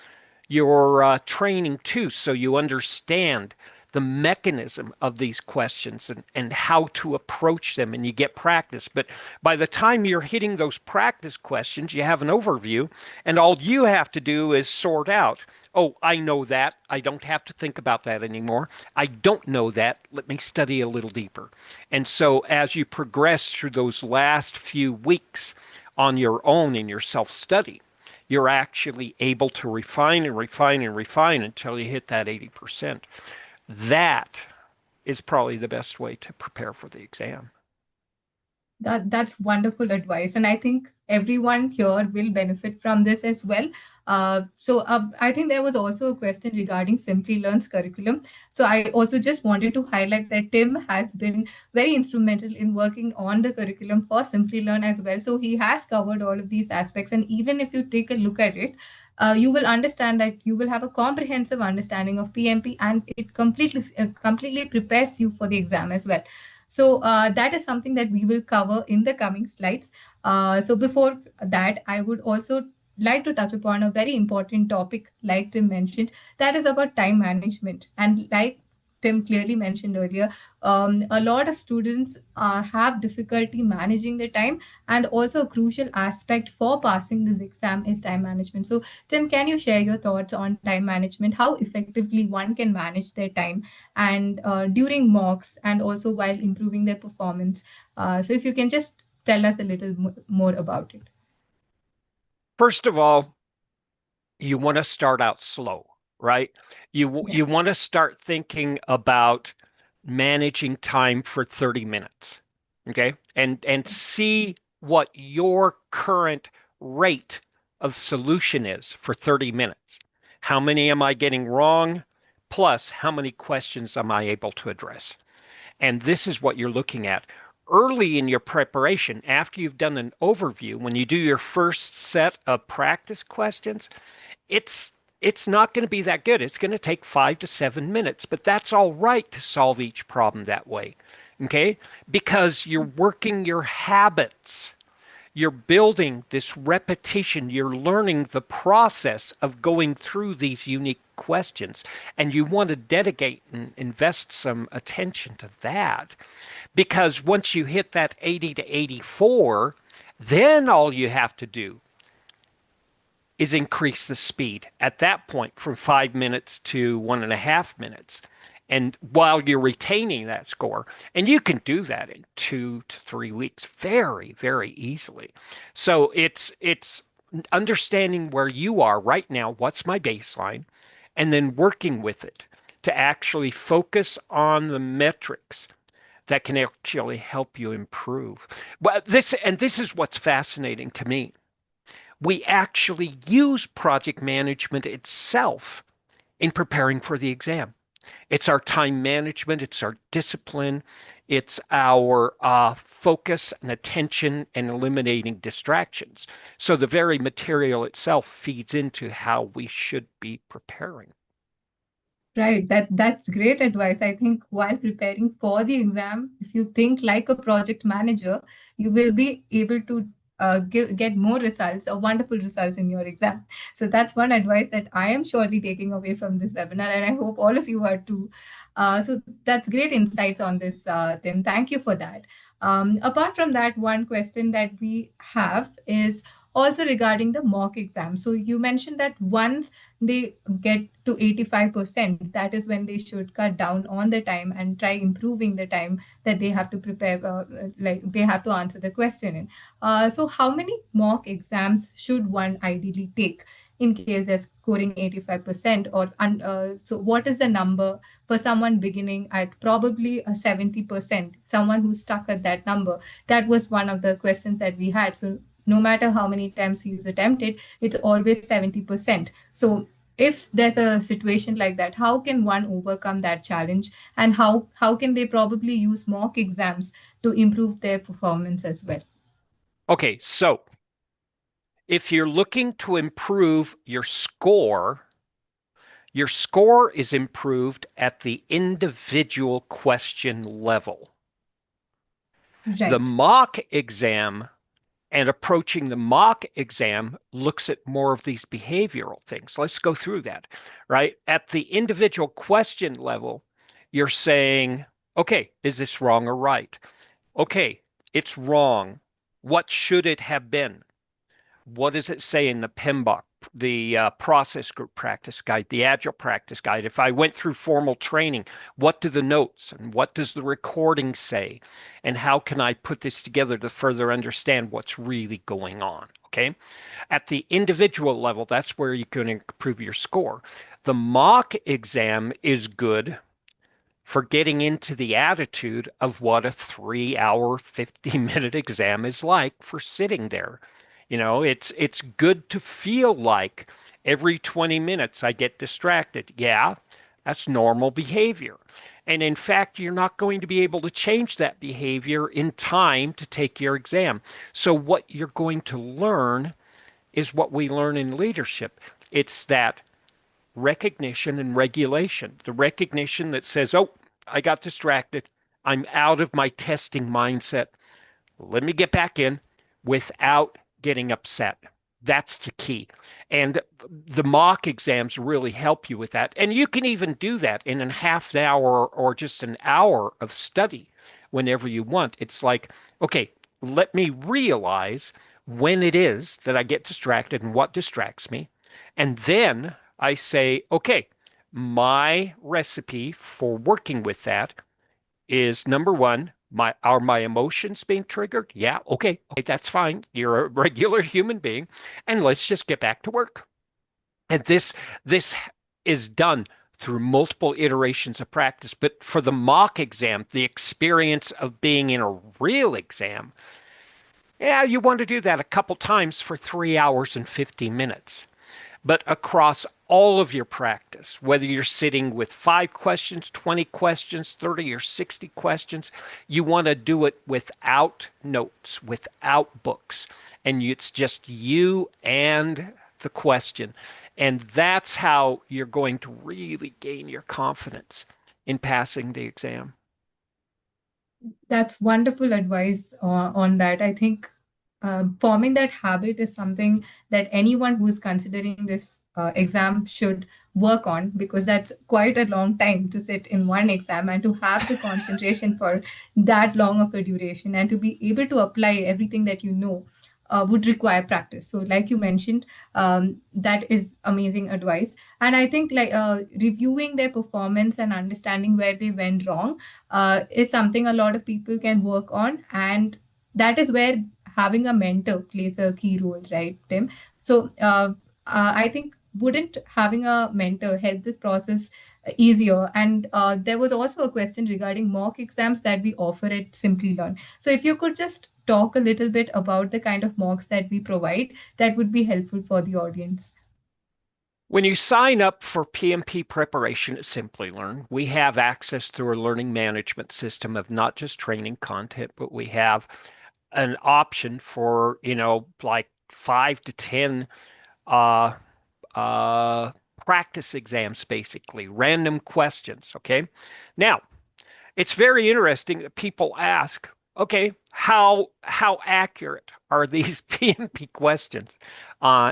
your training too, so you understand the mechanism of these questions and how to approach them, and you get practice. But by the time you're hitting those practice questions, you have an overview, and all you have to do is sort out, oh, I know that. I don't have to think about that anymore. I don't know that. Let me study a little deeper. And so as you progress through those last few weeks on your own in your self-study, you're actually able to refine and refine and refine until you hit that 80%. That is probably the best way to prepare for the exam. That's wonderful advice, and I think everyone here will benefit from this as well. I think there was also a question regarding Simplilearn's curriculum. So I also just wanted to highlight that Tim has been very instrumental in working on the curriculum for Simplilearn as well. So he has covered all of these aspects, and even if you take a look at it, you will understand that you will have a comprehensive understanding of PMP, and it completely prepares you for the exam as well. So that is something that we will cover in the coming slides. So before that, I would also like to touch upon a very important topic, like Tim mentioned, that is about time management. And like Tim clearly mentioned earlier, a lot of students have difficulty managing their time, and also a crucial aspect for passing this exam is time management. So, Tim, can you share your thoughts on time management, how effectively one can manage their time, and during mocks, and also while improving their performance? So, if you can just tell us a little more about it. First of all, you want to start out slow, right? Yeah. You want to start thinking about managing time for 30 minutes. Okay? And see what your current rate of solution is for 30 minutes. How many am I getting wrong? Plus, how many questions am I able to address? And this is what you're looking at. Early in your preparation, after you've done an overview, when you do your first set of practice questions, it's it's not going to be that good. It's going to take 5 to 7 minutes, but that's all right to solve each problem that way. Okay? Because you're working your habits. You're building this repetition. You're learning the process of going through these unique questions. And you want to dedicate and invest some attention to that. Because once you hit that 80 to 84, then all you have to do is increase the speed at that point from 5 minutes to 1.5 minutes. and while you're retaining that score. And you can do that in 2 to 3 weeks very, very easily. So it's understanding where you are right now, what's my baseline, and then working with it to actually focus on the metrics that can actually help you improve. Well, this is what's fascinating to me. We actually use project management itself in preparing for the exam. It's our time management, it's our discipline, it's our focus and attention and eliminating distractions. So the very material itself feeds into how we should be preparing. Right, that's great advice. I think while preparing for the exam, if you think like a project manager, you will be able to get more results or wonderful results in your exam. So that's one advice that I am surely taking away from this webinar, and I hope all of you are too. So that's great insights on this, Tim. Thank you for that. Apart from that, one question that we have is also regarding the mock exam. So you mentioned that once they get to 85%, that is when they should cut down on the time and try improving the time that they have to prepare, like they have to answer the question in. So how many mock exams should one ideally take in case they're scoring 85%? So what is the number for someone beginning at probably a 70%, someone who's stuck at that number? That was one of the questions that we had. So no matter how many times he's attempted, it's always 70%. So if there's a situation like that, how can one overcome that challenge, and how can they probably use mock exams to improve their performance as well? Okay, so if you're looking to improve your score is improved at the individual question level. The Right. mock exam and approaching the mock exam looks at more of these behavioral things. Let's go through that, right? At the individual question level, you're saying, okay, is this wrong or right? Okay, it's wrong. What should it have been? What does it say in the PMBOK, the process group practice guide, the agile practice guide? If I went through formal training, what do the notes and what does the recording say? And how can I put this together to further understand what's really going on? Okay. At the individual level, that's where you can improve your score. The mock exam is good for getting into the attitude of what a 3 hour, 50-minute exam is like for sitting there. It's good to feel like every 20 minutes I get distracted. Yeah, that's normal behavior. And in fact, you're not going to be able to change that behavior in time to take your exam. So what you're going to learn is what we learn in leadership. It's that recognition and regulation. The recognition that says, oh, I got distracted. I'm out of my testing mindset. Let me get back in without getting upset. That's the key. And the mock exams really help you with that. And you can even do that in a half an hour or just an hour of study whenever you want. It's like, okay, let me realize when it is that I get distracted and what distracts me. And then I say, okay, my recipe for working with that is number one, are my emotions being triggered? Yeah, okay, that's fine. You're a regular human being, and let's just get back to work. And this is done through multiple iterations of practice. But for the mock exam, the experience of being in a real exam, yeah, you want to do that a couple times for 3 hours and 50 minutes. But across all of your practice, whether you're sitting with 5 questions, 20 questions, 30 or 60 questions, you want to do it without notes, without books. And it's just you and the question. And that's how you're going to really gain your confidence in passing the exam. That's wonderful advice on that. I think forming that habit is something that anyone who is considering this exam should work on, because that's quite a long time to sit in one exam and to have the concentration for that long of a duration and to be able to apply everything that you know would require practice. So, like you mentioned, that is amazing advice. And I think like reviewing their performance and understanding where they went wrong is something a lot of people can work on, and that is where having a mentor plays a key role, right, Tim? So, I think wouldn't having a mentor help this process easier? And there was also a question regarding mock exams that we offer at Simplilearn. So if you could just talk a little bit about the kind of mocks that we provide, that would be helpful for the audience. When you sign up for PMP preparation at Simplilearn, we have access through a learning management system of not just training content, but we have an option for, like 5 to 10 uh, uh, practice exams, basically, random questions. Okay. Now, it's very interesting that people ask, okay, how accurate are these PMP questions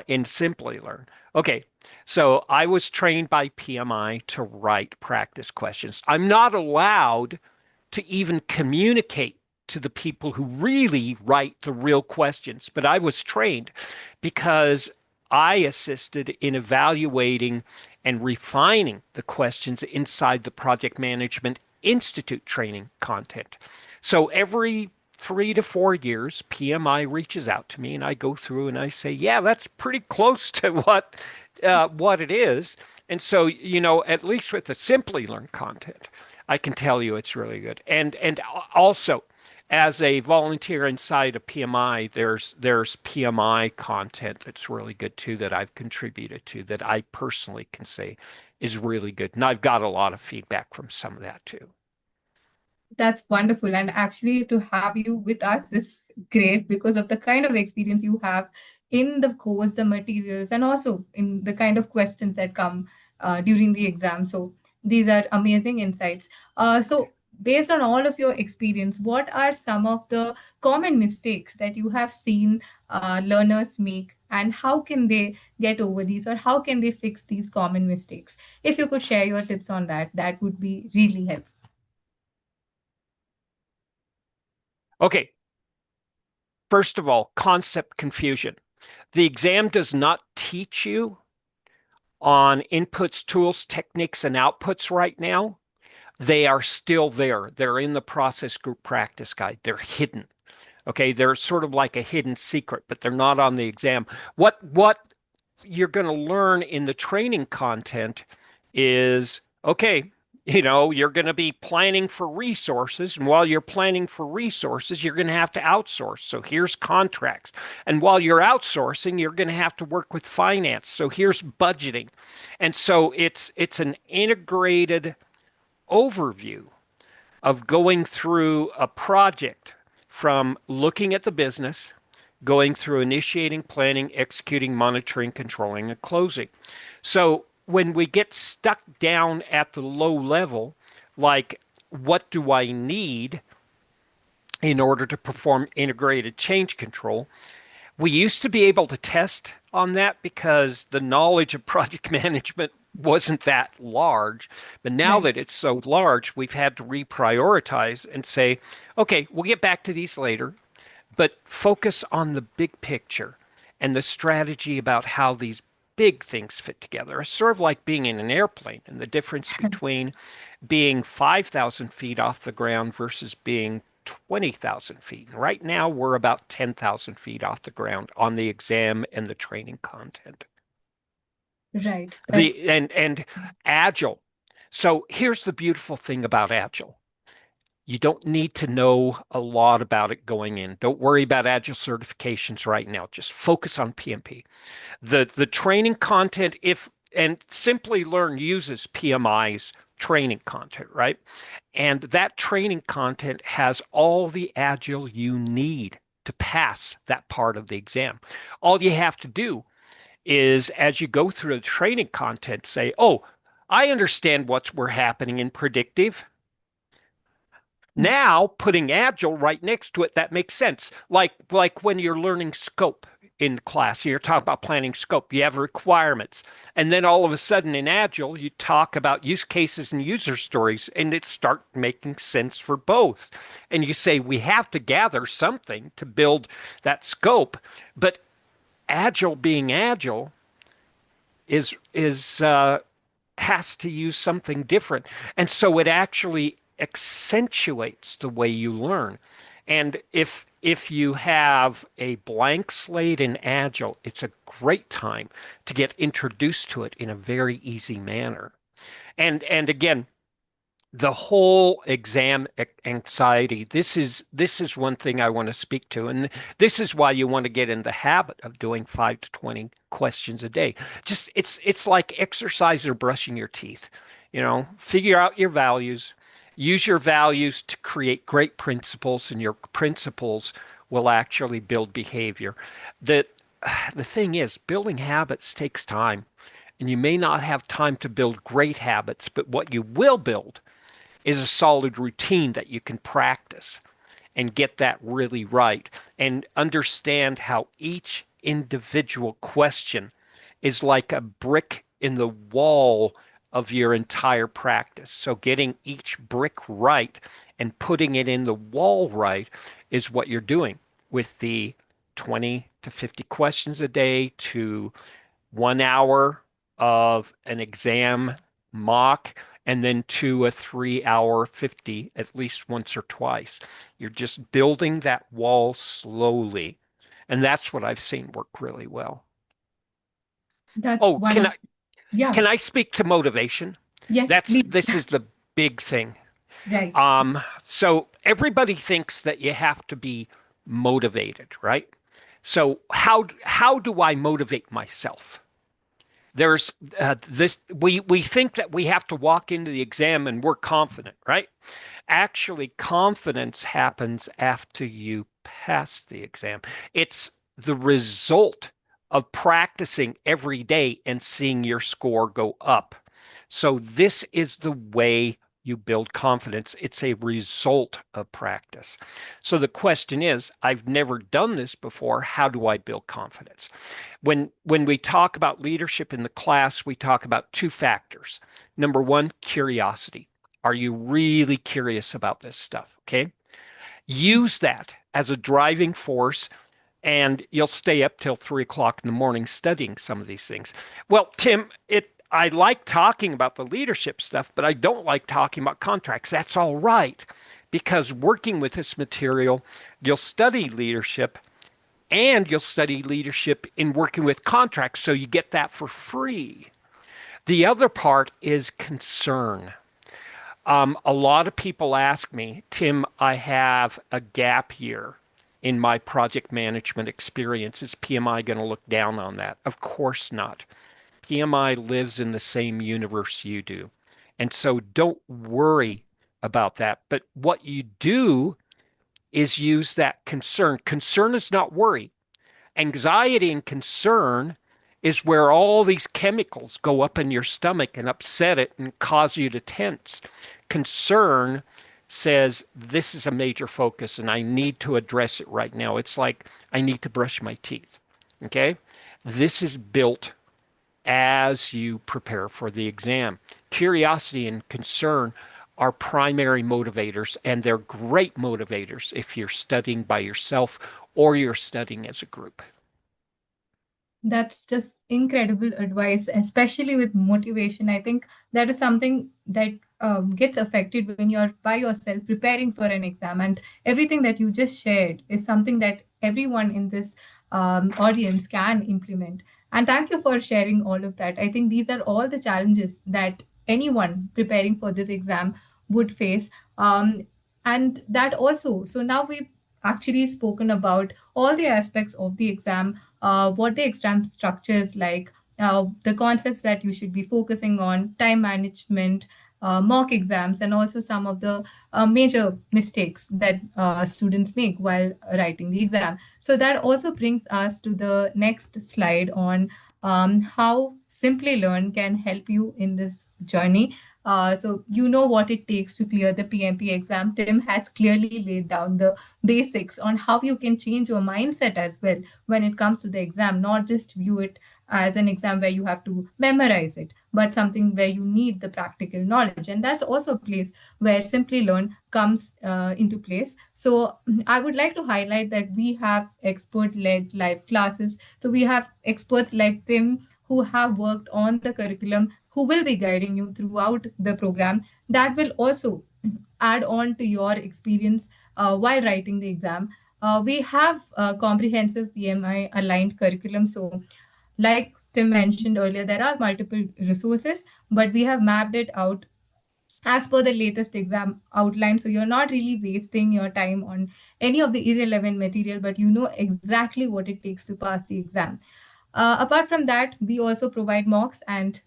in Simplilearn? Okay, so I was trained by PMI to write practice questions. I'm not allowed to even communicate to the people who really write the real questions, but I was trained because I assisted in evaluating and refining the questions inside the Project Management Institute training content. So every 3 to 4 years, PMI reaches out to me and I go through and I say, yeah, that's pretty close to what it is. And so, at least with the Simplilearn content, I can tell you it's really good. And also, as a volunteer inside of PMI, there's PMI content that's really good too that I've contributed to that I personally can say is really good. And I've got a lot of feedback from some of that too. That's wonderful. And actually, to have you with us is great because of the kind of experience you have in the course, the materials, and also in the kind of questions that come during the exam. So, these are amazing insights. So, based on all of your experience, what are some of the common mistakes that you have seen learners make, and how can they get over these, or how can they fix these common mistakes? If you could share your tips on that, that would be really helpful. Okay, first of all, concept confusion. The exam does not teach you on inputs, tools, techniques, and outputs right now. They are still there. They're in the process group practice guide. They're hidden. Okay, they're sort of like a hidden secret, but they're not on the exam. What you're going to learn in the training content is okay, you're going to be planning for resources. And while you're planning for resources, you're going to have to outsource. So here's contracts. And while you're outsourcing, you're going to have to work with finance. So here's budgeting. And so it's an integrated overview of going through a project from looking at the business, going through initiating, planning, executing, monitoring, controlling, and closing. So when we get stuck down at the low level, like what do I need in order to perform integrated change control? We used to be able to test on that because the knowledge of project management wasn't that large. But now Right. that it's so large, we've had to reprioritize and say, okay, we'll get back to these later, but focus on the big picture and the strategy about how these big things fit together. It's sort of like being in an airplane and the difference between being 5,000 feet off the ground versus being 20,000 feet. And right now, we're about 10,000 feet off the ground on the exam and the training content. Right. The That's and agile. So here's the beautiful thing about agile. You don't need to know a lot about it going in. Don't worry about agile certifications right now. Just focus on PMP. The training content, if and Simplilearn uses PMI's training content, right? And that training content has all the agile you need to pass that part of the exam. All you have to do is, as you go through the training content, say, oh, I understand what's we're happening in predictive. Now, putting agile right next to it, that makes sense. Like when you're learning scope in class. You're talking about planning scope. You have requirements. And then all of a sudden in Agile, you talk about use cases and user stories, and it starts making sense for both. And you say, we have to gather something to build that scope. But Agile being Agile is has to use something different. And so it actually accentuates the way you learn. And if you have a blank slate in Agile, it's a great time to get introduced to it in a very easy manner. And again, the whole exam anxiety, this is one thing I want to speak to, and this is why you want to get in the habit of doing 5 to 20 questions a day. Just it's like exercise or brushing your teeth. Figure out your values, use your values to create great principles, and your principles will actually build behavior. The the thing is, building habits takes time, and you may not have time to build great habits, but what you will build is a solid routine that you can practice and get that really right and understand how each individual question is like a brick in the wall of your entire practice. So getting each brick right and putting it in the wall right is what you're doing with the 20 to 50 questions a day to 1 hour of an exam mock, and then to a 3 hour 50 at least once or twice. You're just building that wall slowly. And that's what I've seen work really well. That's Oh, one of, yeah, can I speak to motivation? yes, please. This is the big thing. Right. So everybody thinks that you have to be motivated, right? So how do I motivate myself? There's this we think that we have to walk into the exam and we're confident, right? Actually, confidence happens after you pass the exam. It's the result of practicing every day and seeing your score go up. So this is the way you build confidence. It's a result of practice. So the question is, I've never done this before. How do I build confidence? When we talk about leadership in the class, we talk about two factors. Number one, curiosity. Are you really curious about this stuff? Okay. Use that as a driving force, and you'll stay up till 3 o'clock in the morning studying some of these things. Well, Tim, I like talking about the leadership stuff, but I don't like talking about contracts. That's all right, because working with this material, you'll study leadership and you'll study leadership in working with contracts, so you get that for free. The other part is concern. A lot of people ask me, Tim, I have a gap year in my project management experience. Is PMI going to look down on that? Of course not. PMI lives in the same universe you do. And so don't worry about that. But what you do is use that concern. Concern is not worry. Anxiety and concern is where all these chemicals go up in your stomach and upset it and cause you to tense. Concern says, this is a major focus and I need to address it right now. It's like, I need to brush my teeth. Okay? This is built as you prepare for the exam. Curiosity and concern are primary motivators, and they're great motivators if you're studying by yourself or you're studying as a group. That's just incredible advice, especially with motivation. I think that is something that gets affected when you're by yourself preparing for an exam. And everything that you just shared is something that everyone in this audience can implement. And thank you for sharing all of that. I think these are all the challenges that anyone preparing for this exam would face. And that also, so now we've actually spoken about all the aspects of the exam, what the exam structure is like, the concepts that you should be focusing on, time management, mock exams, and also some of the major mistakes that students make while writing the exam. So that also brings us to the next slide on how Simply Learn can help you in this journey. So you know what it takes to clear the PMP exam. Tim has clearly laid down the basics on how you can change your mindset as well when it comes to the exam, not just view it as an exam where you have to memorize it, but something where you need the practical knowledge. And that's also a place where Simplilearn comes into place. So I would like to highlight that we have expert-led live classes. So we have experts like Tim who have worked on the curriculum, who will be guiding you throughout the program. That will also add on to your experience while writing the exam. We have a comprehensive PMI aligned curriculum. So, like Tim mentioned earlier, there are multiple resources, but we have mapped it out as per the latest exam outline. So you're not really wasting your time on any of the irrelevant material, but you know exactly what it takes to pass the exam. Apart from that, we also provide mocks, and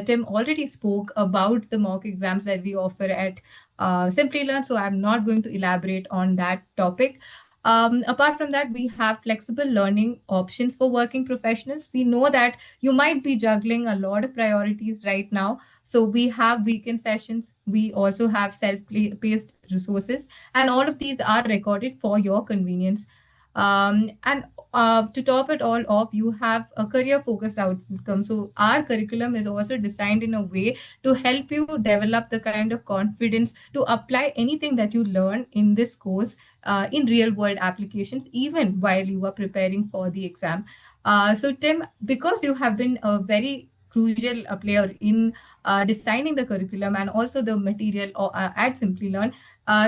Tim already spoke about the mock exams that we offer at Simplilearn, so I'm not going to elaborate on that topic. Apart from that, we have flexible learning options for working professionals. We know that you might be juggling a lot of priorities right now, so we have weekend sessions. We also have self-paced resources, and all of these are recorded for your convenience. And to top it all off, you have a career focused outcome. So our curriculum is also designed in a way to help you develop the kind of confidence to apply anything that you learn in this course in real world applications, even while you are preparing for the exam. So Tim, because you have been a very crucial player in designing the curriculum and also the material at Simplilearn,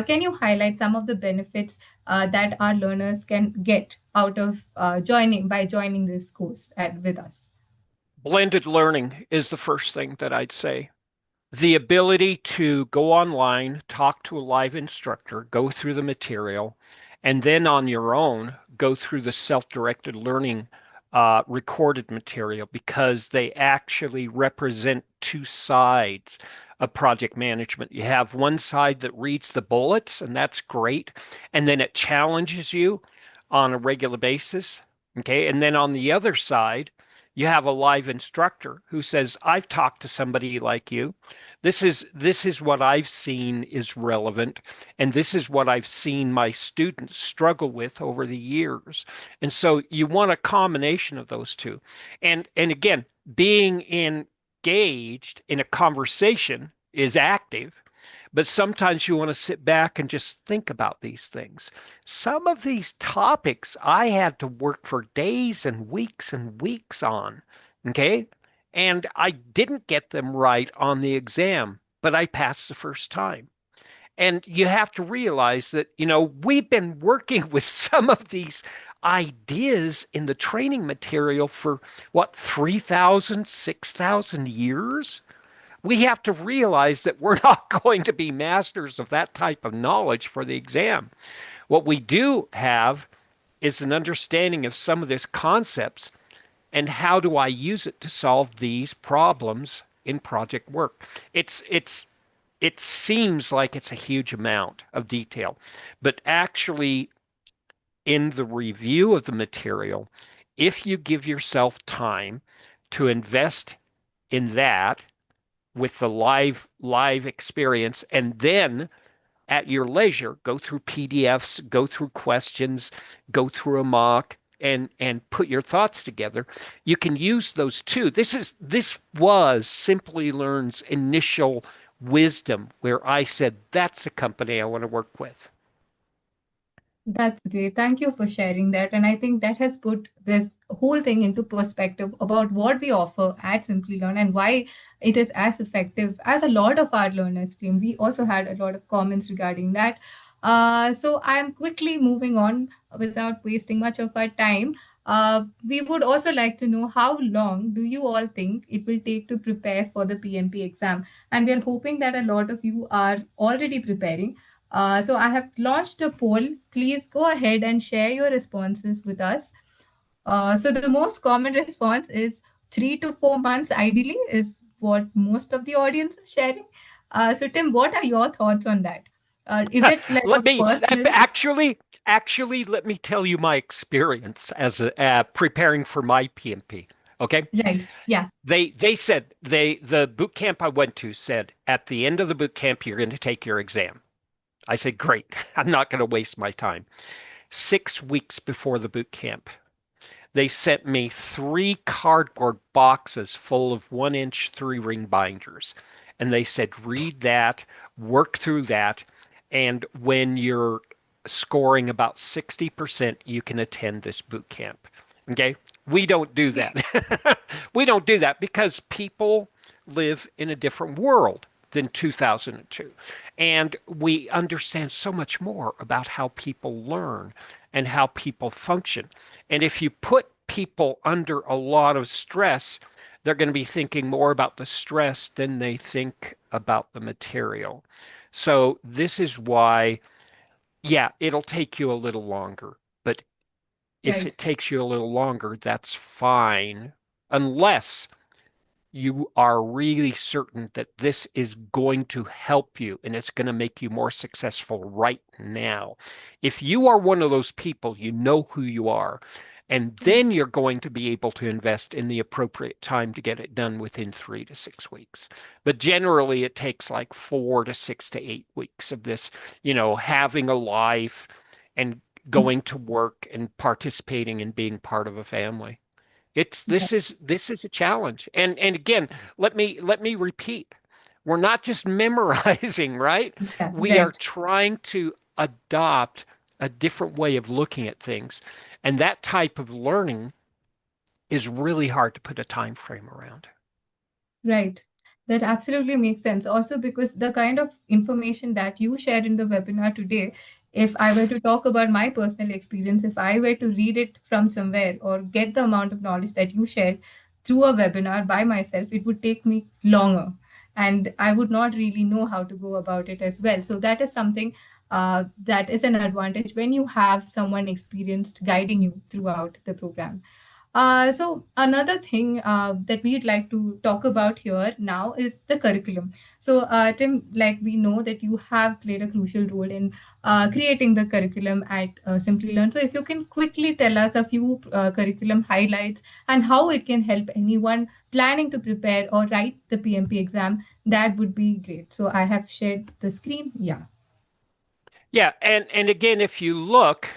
can you highlight some of the benefits that our learners can get out of joining this course with us? Blended learning is the first thing that I'd say. The ability to go online, talk to a live instructor, go through the material, and then on your own, go through the self-directed learning recorded material, because they actually represent two sides of project management. You have one side that reads the bullets, and that's great. And then it challenges you on a regular basis. Okay. And then on the other side, you have a live instructor who says, I've talked to somebody like you. This is what I've seen is relevant, and this is what I've seen my students struggle with over the years. And so you want a combination of those two. And again, being engaged in a conversation is active, but sometimes you want to sit back and just think about these things. Some of these topics I had to work for days and weeks on, okay? And I didn't get them right on the exam, but I passed the first time. And you have to realize that, we've been working with some of these ideas in the training material for what, 3,000, 6,000 years? We have to realize that we're not going to be masters of that type of knowledge for the exam. What we do have is an understanding of some of these concepts, and how do I use it to solve these problems in project work. It seems like it's a huge amount of detail, but actually in the review of the material, if you give yourself time to invest in that with the live experience, and then at your leisure go through PDFs, go through questions, go through a mock, and put your thoughts together, you can use those too. This was Simplilearn's initial wisdom, where I said that's a company I want to work with. That's great. Thank you for sharing that. And I think that has put this whole thing into perspective about what we offer at Simplilearn and why it is as effective as a lot of our learners claim. We also had a lot of comments regarding that. So I'm quickly moving on without wasting much of our time. We would also like to know, how long do you all think it will take to prepare for the PMP exam? And we're hoping that a lot of you are already preparing. So I have launched a poll. Please go ahead and share your responses with us. So the most common response is 3 to 4 months, ideally, is what most of the audience is sharing. So Tim, what are your thoughts on that? Is it like a Let me personal? actually let me tell you my experience as preparing for my PMP. Okay. Right. Yeah. They said the boot camp I went to said at the end of the boot camp you're going to take your exam. I said, great. I'm not going to waste my time. 6 weeks before the boot camp, they sent me 3 cardboard boxes full of 1 inch 3 ring binders. And they said, read that, work through that. And when you're scoring about 60%, you can attend this boot camp. Okay. We don't do that. We don't do that because people live in a different world than 2002. And we understand so much more about how people learn and how people function. And if you put people under a lot of stress, they're going to be thinking more about the stress than they think about the material. So this is why, yeah, it'll take you a little longer. But if Right. it takes you a little longer, that's fine, unless you are really certain that this is going to help you and it's going to make you more successful right now. If you are one of those people, you know who you are, and Right. then you're going to be able to invest in the appropriate time to get it done within 3 to 6 weeks. But generally, it takes like 4 to 6 to 8 weeks of this, having a life and going to work and participating and being part of a family. It's Right. this is a challenge. And again, let me repeat. We're not just memorizing, right? Yeah. We are Right. trying to adopt a different way of looking at things. And that type of learning is really hard to put a time frame around. Right. That absolutely makes sense. Also, because the kind of information that you shared in the webinar today, if I were to talk about my personal experience, if I were to read it from somewhere or get the amount of knowledge that you shared through a webinar by myself, it would take me longer. And I would not really know how to go about it as well. So, that is something that is an advantage when you have someone experienced guiding you throughout the program. So another thing that we'd like to talk about here now is the curriculum. So Tim, like we know that you have played a crucial role in creating the curriculum at Simplilearn. So if you can quickly tell us a few curriculum highlights and how it can help anyone planning to prepare or write the PMP exam, that would be great. So I have shared the screen. Yeah. Yeah, and again, if you look,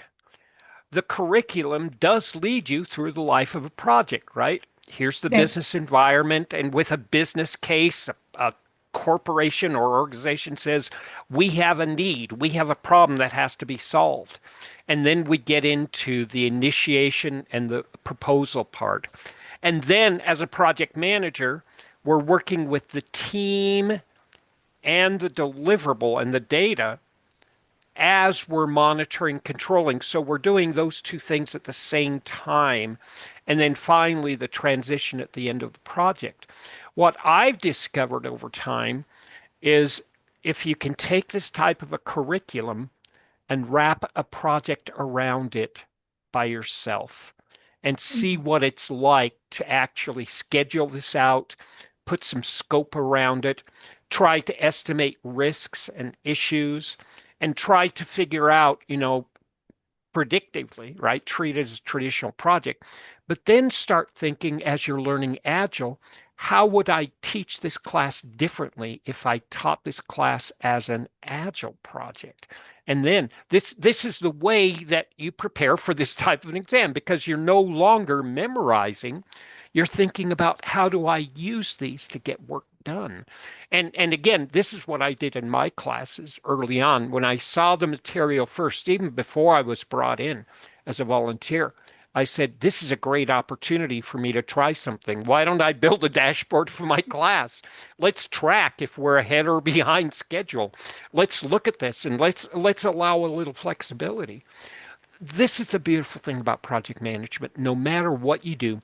the curriculum does lead you through the life of a project, right? Here's the Right. business environment, and with a business case, a corporation or organization says, we have a need, we have a problem that has to be solved. And then we get into the initiation and the proposal part. And then, as a project manager, we're working with the team and the deliverable and the data as we're monitoring, controlling. So we're doing those two things at the same time. And then finally, the transition at the end of the project. What I've discovered over time is if you can take this type of a curriculum and wrap a project around it by yourself and see what it's like to actually schedule this out, put some scope around it, try to estimate risks and issues, and try to figure out, predictively, right? Treat it as a traditional project, but then start thinking as you're learning Agile, how would I teach this class differently if I taught this class as an Agile project? And then this is the way that you prepare for this type of an exam because you're no longer memorizing. You're thinking about how do I use these to get work done? And again, this is what I did in my classes early on when I saw the material first, even before I was brought in as a volunteer. I said, this is a great opportunity for me to try something. Why don't I build a dashboard for my class? Let's track if we're ahead or behind schedule. Let's look at this and let's allow a little flexibility. This is the beautiful thing about project management. No matter what you do,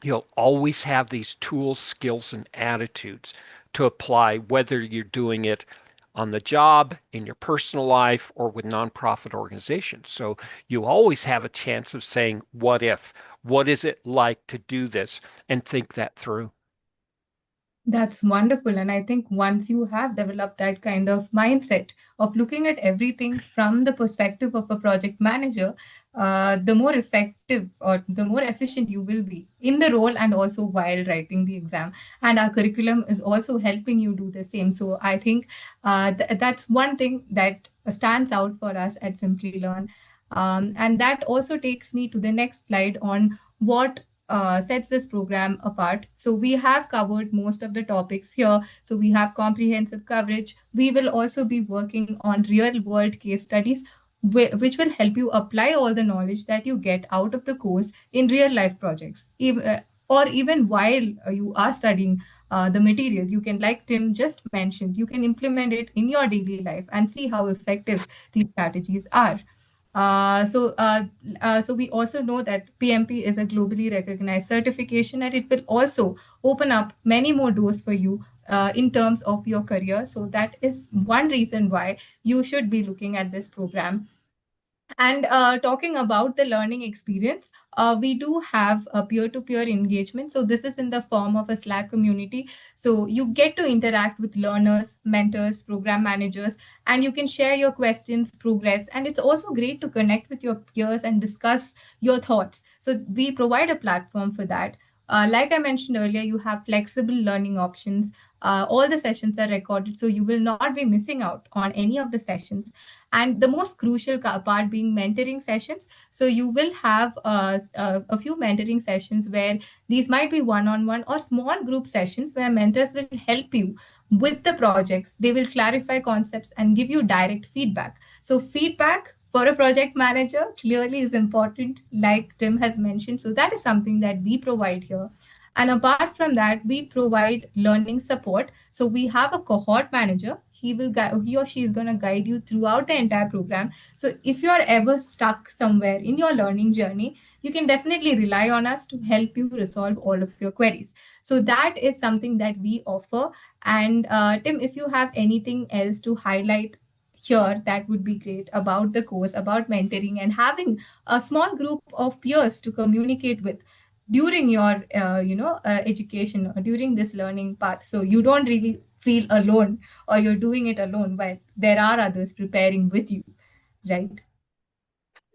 you'll always have these tools, skills, and attitudes to apply, whether you're doing it on the job, in your personal life, or with nonprofit organizations. So you always have a chance of saying, what if? What is it like to do this? And think that through. That's wonderful. And I think once you have developed that kind of mindset of looking at everything from the perspective of a project manager, the more effective or the more efficient you will be in the role and also while writing the exam. And our curriculum is also helping you do the same. So I think that's one thing that stands out for us at Simplilearn. And that also takes me to the next slide on what sets this program apart. So we have covered most of the topics here. So we have comprehensive coverage. We will also be working on real world case studies, which will help you apply all the knowledge that you get out of the course in real life projects. Or even while you are studying the material, you can, like Tim just mentioned, you can implement it in your daily life and see how effective these strategies are. So we also know that PMP is a globally recognized certification, and it will also open up many more doors for you in terms of your career. So that is one reason why you should be looking at this program. And talking about the learning experience, we do have a peer-to-peer engagement. So this is in the form of a Slack community. So you get to interact with learners, mentors, program managers, and you can share your questions, progress. And it's also great to connect with your peers and discuss your thoughts. So we provide a platform for that. Like I mentioned earlier, you have flexible learning options. All the sessions are recorded, so you will not be missing out on any of the sessions. And the most crucial part being mentoring sessions. So you will have a few mentoring sessions where these might be one-on-one or small group sessions where mentors will help you with the projects. They will clarify concepts and give you direct feedback. So feedback for a project manager clearly is important, like Tim has mentioned. So that is something that we provide here. And apart from that, we provide learning support. So we have a cohort manager. He or she is going to guide you throughout the entire program. So if you are ever stuck somewhere in your learning journey, you can definitely rely on us to help you resolve all of your queries. So that is something that we offer. And Tim, if you have anything else to highlight here, that would be great about the course, about mentoring and having a small group of peers to communicate with during your education or during this learning path, so you don't really feel alone or you're doing it alone while there are others preparing with you, right?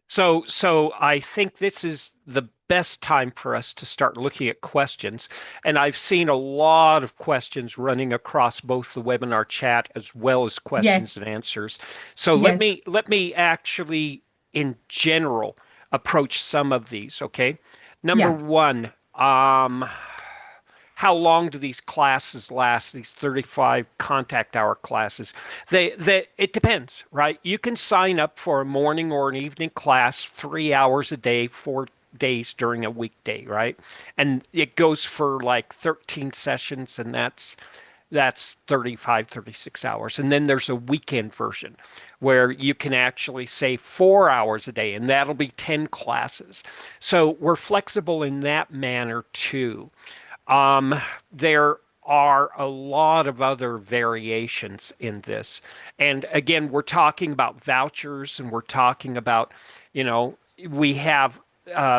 So I think this is the best time for us to start looking at questions. And I've seen a lot of questions running across both the webinar chat as well as Yes, questions and answers. So let yes, me actually in general approach some of these, okay? Number yeah, one, how long do these classes last, these 35 contact hour classes? It depends, right? You can sign up for a morning or an evening class, 3 hours a day, 4 days during a weekday, right? And it goes for like 13 sessions, and that's 35, 36 hours. And then there's a weekend version where you can actually say 4 hours a day, and that'll be 10 classes. So we're flexible in that manner too. There are a lot of other variations in this. And again, we're talking about vouchers and we're talking about, you know, we have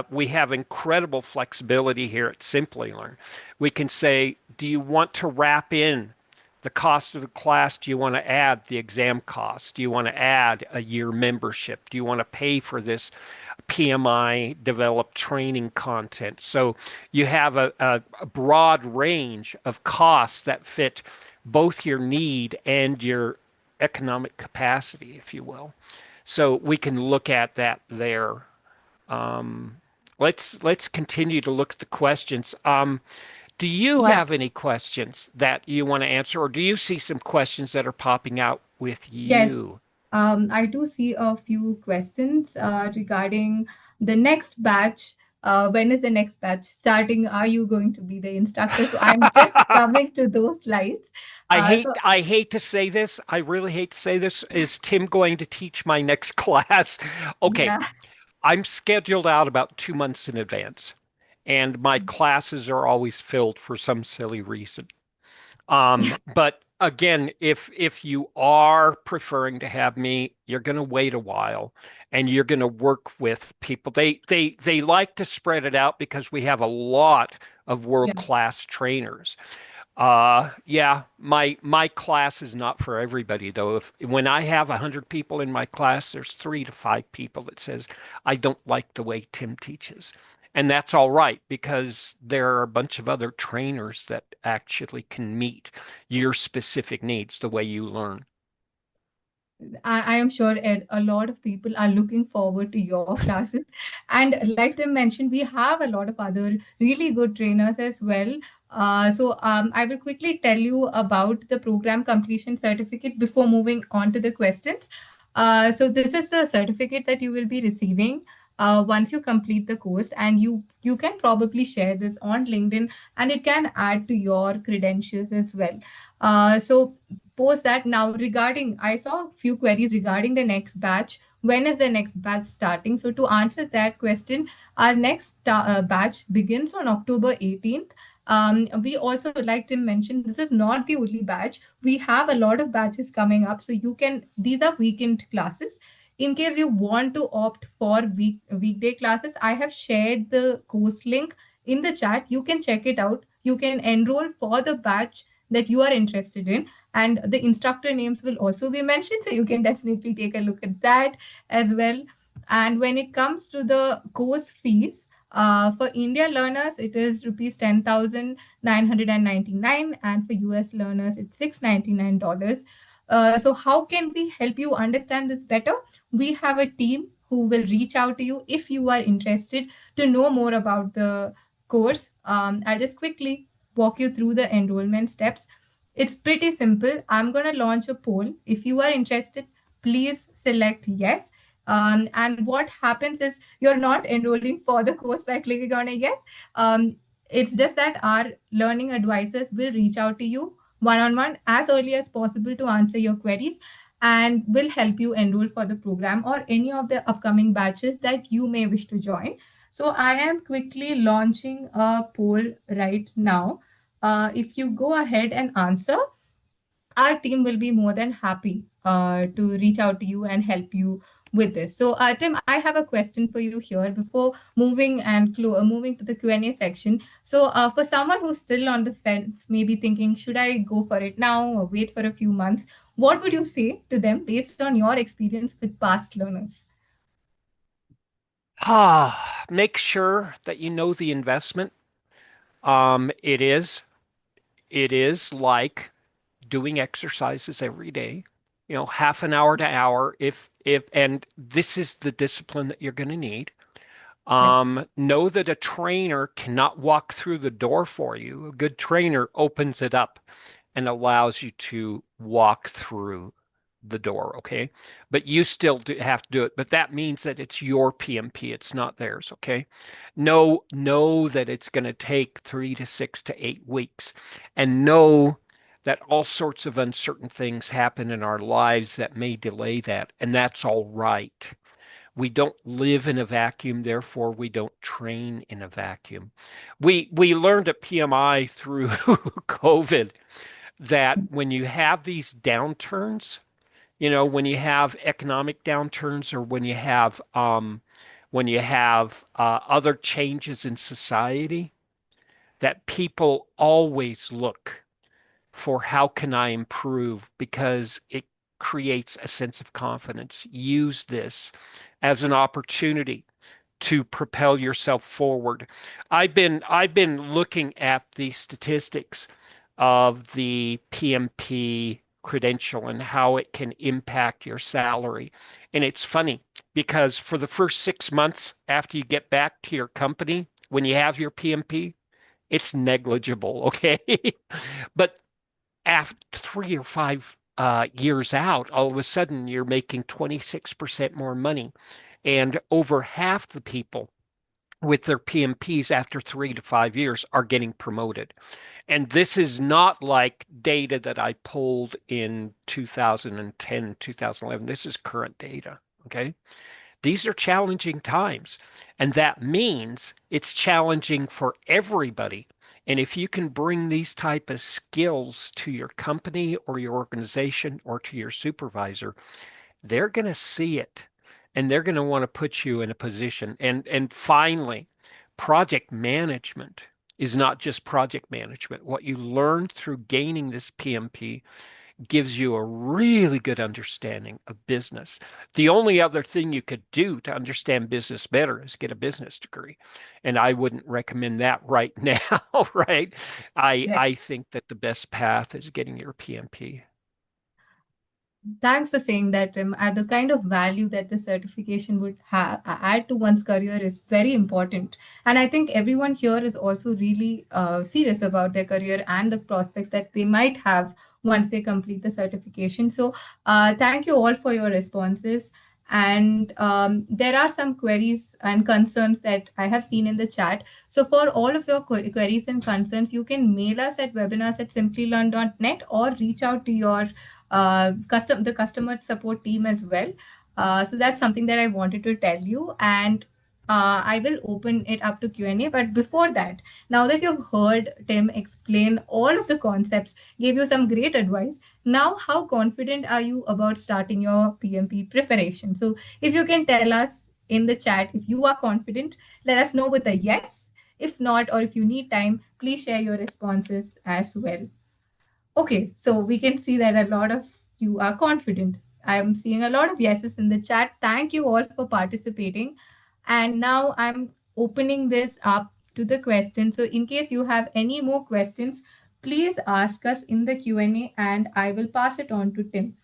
we have incredible flexibility here at Simplilearn. We can say, do you want to wrap in the cost of the class? Do you want to add the exam cost? Do you want to add a year membership? Do you want to pay for this PMI developed training content? So you have a broad range of costs that fit both your need and your economic capacity, if you will. So we can look at that there. Um, let's continue to look at the questions. Do you yeah. have any questions that you want to answer, or do you see some questions that are popping out with Yes, you? I do see a few questions regarding the next batch. When is the next batch starting? Are you going to be the instructor? So I'm just coming to those slides. So I hate to say this. I really hate to say this. Is Tim going to teach my next class? Okay, yeah, I'm scheduled out about 2 months in advance, and my classes are always filled for some silly reason. But again, if you are preferring to have me, you're going to wait a while and you're going to work with people. They like to spread it out because we have a lot of yeah, world-class trainers. Yeah, my class is not for everybody though. If when I have 100 people in my class, there's 3 to 5 people that says I don't like the way Tim teaches. And that's all right because there are a bunch of other trainers that actually can meet your specific needs the way you learn. I am sure a lot of people are looking forward to your classes. And like Tim mentioned, we have a lot of other really good trainers as well. I will quickly tell you about the program completion certificate before moving on to the questions. This is the certificate that you will be receiving once you complete the course, and you can probably share this on LinkedIn, and it can add to your credentials as well. So post that. Now regarding, I saw a few queries regarding the next batch. When is the next batch starting? So to answer that question, our next batch begins on October 18th. We also, like Tim mentioned, this is not the only batch. We have a lot of batches coming up, so you can, these are weekend classes. In case you want to opt for weekday classes, I have shared the course link in the chat. You can check it out. You can enroll for the batch that you are interested in, and the instructor names will also be mentioned, so you can definitely take a look at that as well. And when it comes to the course fees, for India learners it is rupees 10,999, and for US learners it's $699. So how can we help you understand this better? We have a team who will reach out to you if you are interested to know more about the course. I'll just quickly walk you through the enrollment steps. It's pretty simple. I'm going to launch a poll. If you are interested, please select yes. And what happens is you're not enrolling for the course by clicking on a yes. It's just that our learning advisors will reach out to you one on one as early as possible to answer your queries, and will help you enroll for the program or any of the upcoming batches that you may wish to join. So I am quickly launching a poll right now. If you go ahead and answer, our team will be more than happy to reach out to you and help you with this. So, Tim, I have a question for you here before moving to the Q&A section. So, for someone who's still on the fence, maybe thinking, should I go for it now or wait for a few months? What would you say to them based on your experience with past learners? Make sure that you know the investment. It is like doing exercises every day, half an hour to hour and this is the discipline that you're going to need. Right. Know that a trainer cannot walk through the door for you. A good trainer opens it up and allows you to walk through the door, okay? But you still have to do it. But that means that it's your PMP, it's not theirs, okay? Know that it's going to take 3 to 6 to 8 weeks, and know that all sorts of uncertain things happen in our lives that may delay that, and that's all right. We don't live in a vacuum, therefore we don't train in a vacuum. We learned at PMI through COVID that when you have these downturns, when you have economic downturns or when you have other changes in society, that people always look for how can I improve because it creates a sense of confidence. Use this as an opportunity to propel yourself forward. I've been looking at the statistics of the PMP credential and how it can impact your salary. And it's funny because for the first 6 months after you get back to your company, when you have your PMP, it's negligible, okay? But after 3 or 5 years out, all of a sudden you're making 26% more money. And over half the people with their PMPs after 3 to 5 years are getting promoted. And this is not like data that I pulled in 2010, 2011. This is current data. Okay. These are challenging times, and that means it's challenging for everybody. And if you can bring these type of skills to your company or your organization or to your supervisor, they're going to see it and they're going to want to put you in a position. And finally, project management. is not just project management. What you learn through gaining this PMP gives you a really good understanding of business. The only other thing you could do to understand business better is get a business degree. And I wouldn't recommend that right now, right? I think that the best path is getting your PMP. Thanks for saying that, Tim. The kind of value that the certification would have add to one's career is very important. And I think everyone here is also really serious about their career and the prospects that they might have once they complete the certification. So, thank you all for your responses. And there are some queries and concerns that I have seen in the chat. So, for all of your queries and concerns, you can mail us at webinars@simplilearn.net or reach out to your the customer support team as well. So that's something that I wanted to tell you, and I will open it up to Q&A. But before that, now that you've heard Tim explain all of the concepts, gave you some great advice, now how confident are you about starting your PMP preparation? So if you can tell us in the chat if you are confident, let us know with a yes. If not, or if you need time, please share your responses as well. Okay, so we can see that a lot of you are confident. I'm seeing a lot of yeses in the chat. Thank you all for participating. And now I'm opening this up to the question. So in case you have any more questions, please ask us in the Q&A and I will pass it on to Tim.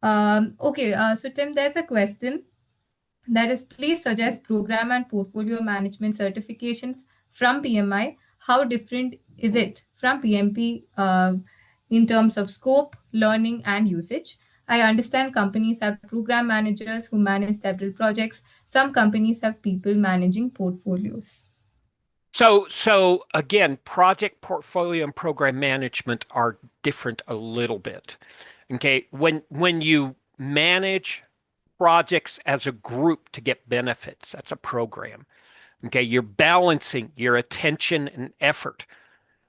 Okay, so Tim, there's a question. That is, please suggest program and portfolio management certifications from PMI. How different is it from PMP in terms of scope, learning, and usage? I understand companies have program managers who manage several projects. Some companies have people managing portfolios. So again, project portfolio and program management are different a little bit. Okay, when you manage projects as a group to get benefits, that's a program. Okay, you're balancing your attention and effort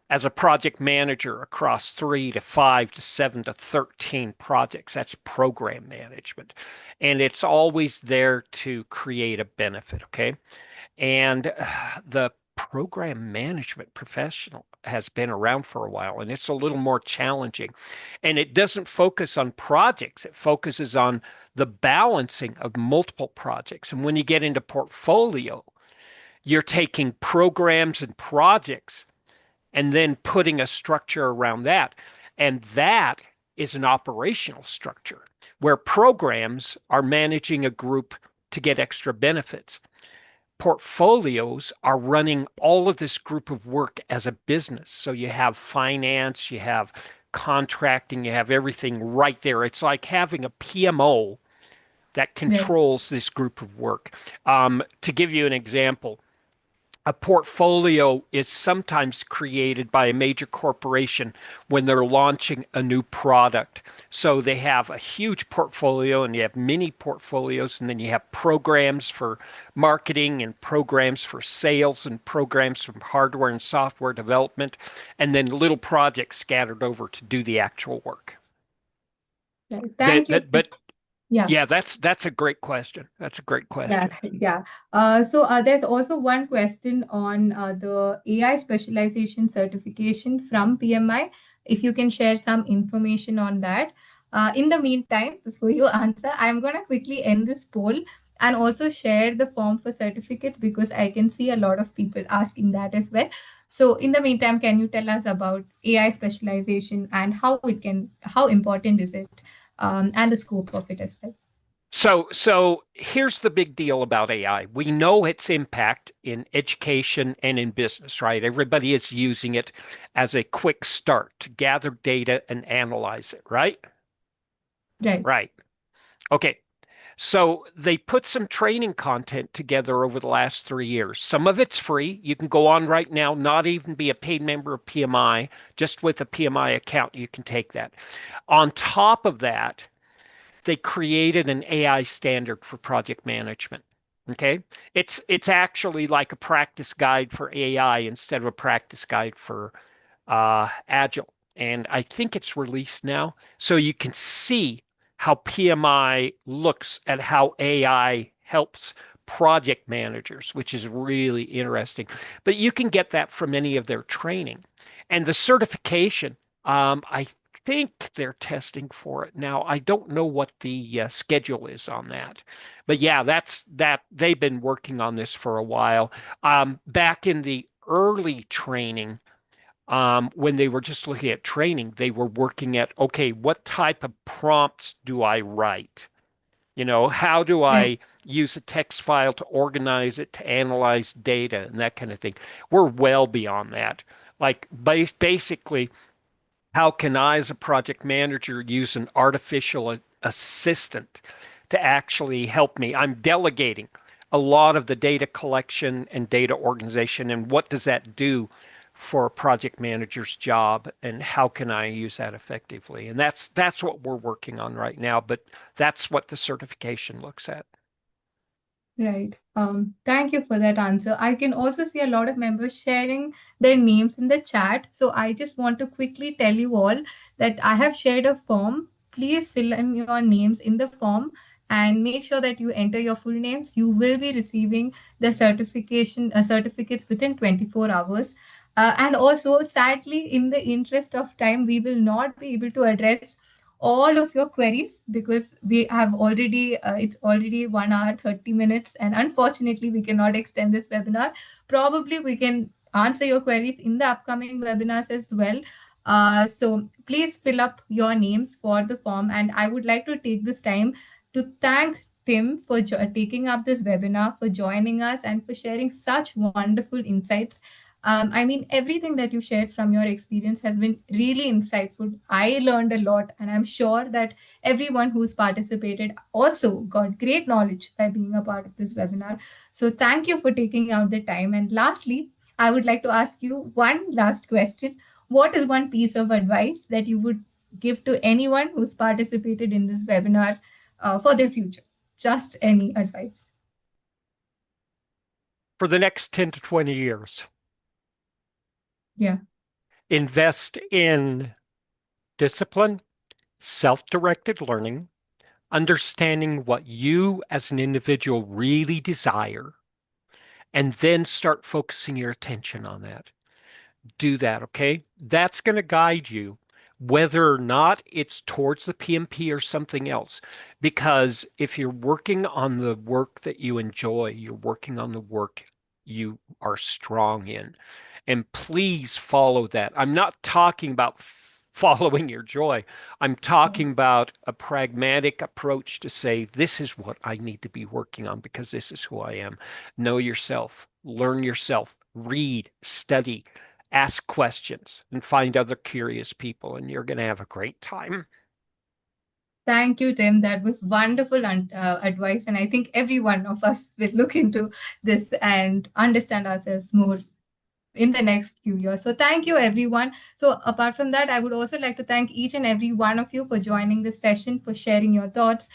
as a project manager across 3 to 5 to 7 to 13 projects. That's program management. And it's always there to create a benefit, okay? And the program management professional has been around for a while and it's a little more challenging. And it doesn't focus on projects, it focuses on the balancing of multiple projects. And when you get into portfolio, you're taking programs and projects and then putting a structure around that. And that is an operational structure where programs are managing a group to get extra benefits. Portfolios are running all of this group of work as a business. So you have finance, you have contracting, you have everything right there. It's like having a PMO that Right. controls this group of work. To give you an example, a portfolio is sometimes created by a major corporation when they're launching a new product. So they have a huge portfolio and you have mini portfolios, and then you have programs for marketing and programs for sales and programs from hardware and software development, and then little projects scattered over to do the actual work. Right. Thank you. But Yeah. yeah, that's a great question. That's a great Yeah, question. yeah. So there's also one question on the AI specialization certification from PMI. If you can share some information on that. In the meantime, before you answer, I'm going to quickly end this poll and also share the form for certificates because I can see a lot of people asking that as well. So in the meantime, can you tell us about AI specialization and how important is it, and the scope of it as well? So here's the big deal about AI. We know its impact in education and in business, right? Everybody is using it as a quick start to gather data and analyze it, right? Right. Right. Okay. So they put some training content together over the last 3 years. Some of it's free. You can go on right now, not even be a paid member of PMI, just with a PMI account, you can take that. On top of that, they created an AI standard for project management. Okay. It's actually like a practice guide for AI instead of a practice guide for Agile. And I think it's released now. So you can see how PMI looks at how AI helps project managers, which is really interesting. But you can get that from any of their training. And the certification, I think they're testing for it now. I don't know what the schedule is on that. But yeah, that they've been working on this for a while. Back in the early training, when they were just looking at training, they were working at, okay, what type of prompts do I write? How do Right. I use a text file to organize it, to analyze data, and that kind of thing? We're well beyond that. Like basically, how can I, as a project manager, use an artificial assistant to actually help me? I'm delegating a lot of the data collection and data organization, and what does that do for a project manager's job, and how can I use that effectively? And that's what we're working on right now, but that's what the certification looks at. Right. Thank you for that answer. I can also see a lot of members sharing their names in the chat. So I just want to quickly tell you all that I have shared a form. Please fill in your names in the form and make sure that you enter your full names. You will be receiving the certificates within 24 hours. And also, sadly, in the interest of time, we will not be able to address all of your queries because we have already it's already 1 hour 30 minutes, and unfortunately we cannot extend this webinar. Probably we can answer your queries in the upcoming webinars as well. So please fill up your names for the form, and I would like to take this time to thank Tim for taking up this webinar, for joining us, and for sharing such wonderful insights. I mean, everything that you shared from your experience has been really insightful. I learned a lot, and I'm sure that everyone who's participated also got great knowledge by being a part of this webinar. So, thank you for taking out the time. And lastly, I would like to ask you one last question. What is one piece of advice that you would give to anyone who's participated in this webinar for their future? Just any advice. For the next 10 to 20 years, Yeah. invest in discipline, self-directed learning, understanding what you as an individual really desire, and then start focusing your attention on that. Do that, okay? That's going to guide you whether or not it's towards the PMP or something else. Because if you're working on the work that you enjoy, you're working on the work you are strong in. And please follow that. I'm not talking about following your joy. I'm talking about a pragmatic approach to say, this is what I need to be working on because this is who I am. Know yourself, learn yourself, read, study, ask questions, and find other curious people, and you're going to have a great time. Thank you, Tim. That was wonderful advice. And I think every one of us will look into this and understand ourselves more in the next few years. So thank you, everyone. So apart from that, I would also like to thank each and every one of you for joining this session, for sharing your thoughts,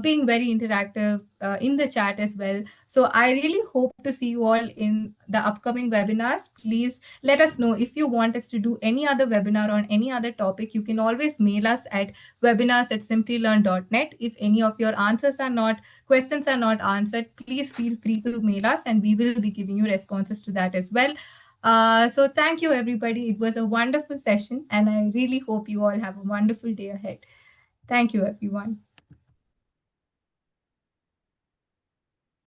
being very interactive in the chat as well. So I really hope to see you all in the upcoming webinars. Please let us know if you want us to do any other webinar on any other topic. You can always mail us at webinars@simplilearn.net. If any of your questions are not answered, please feel free to mail us and we will be giving you responses to that as well. So thank you, everybody. It was a wonderful session, and I really hope you all have a wonderful day ahead. Thank you, everyone.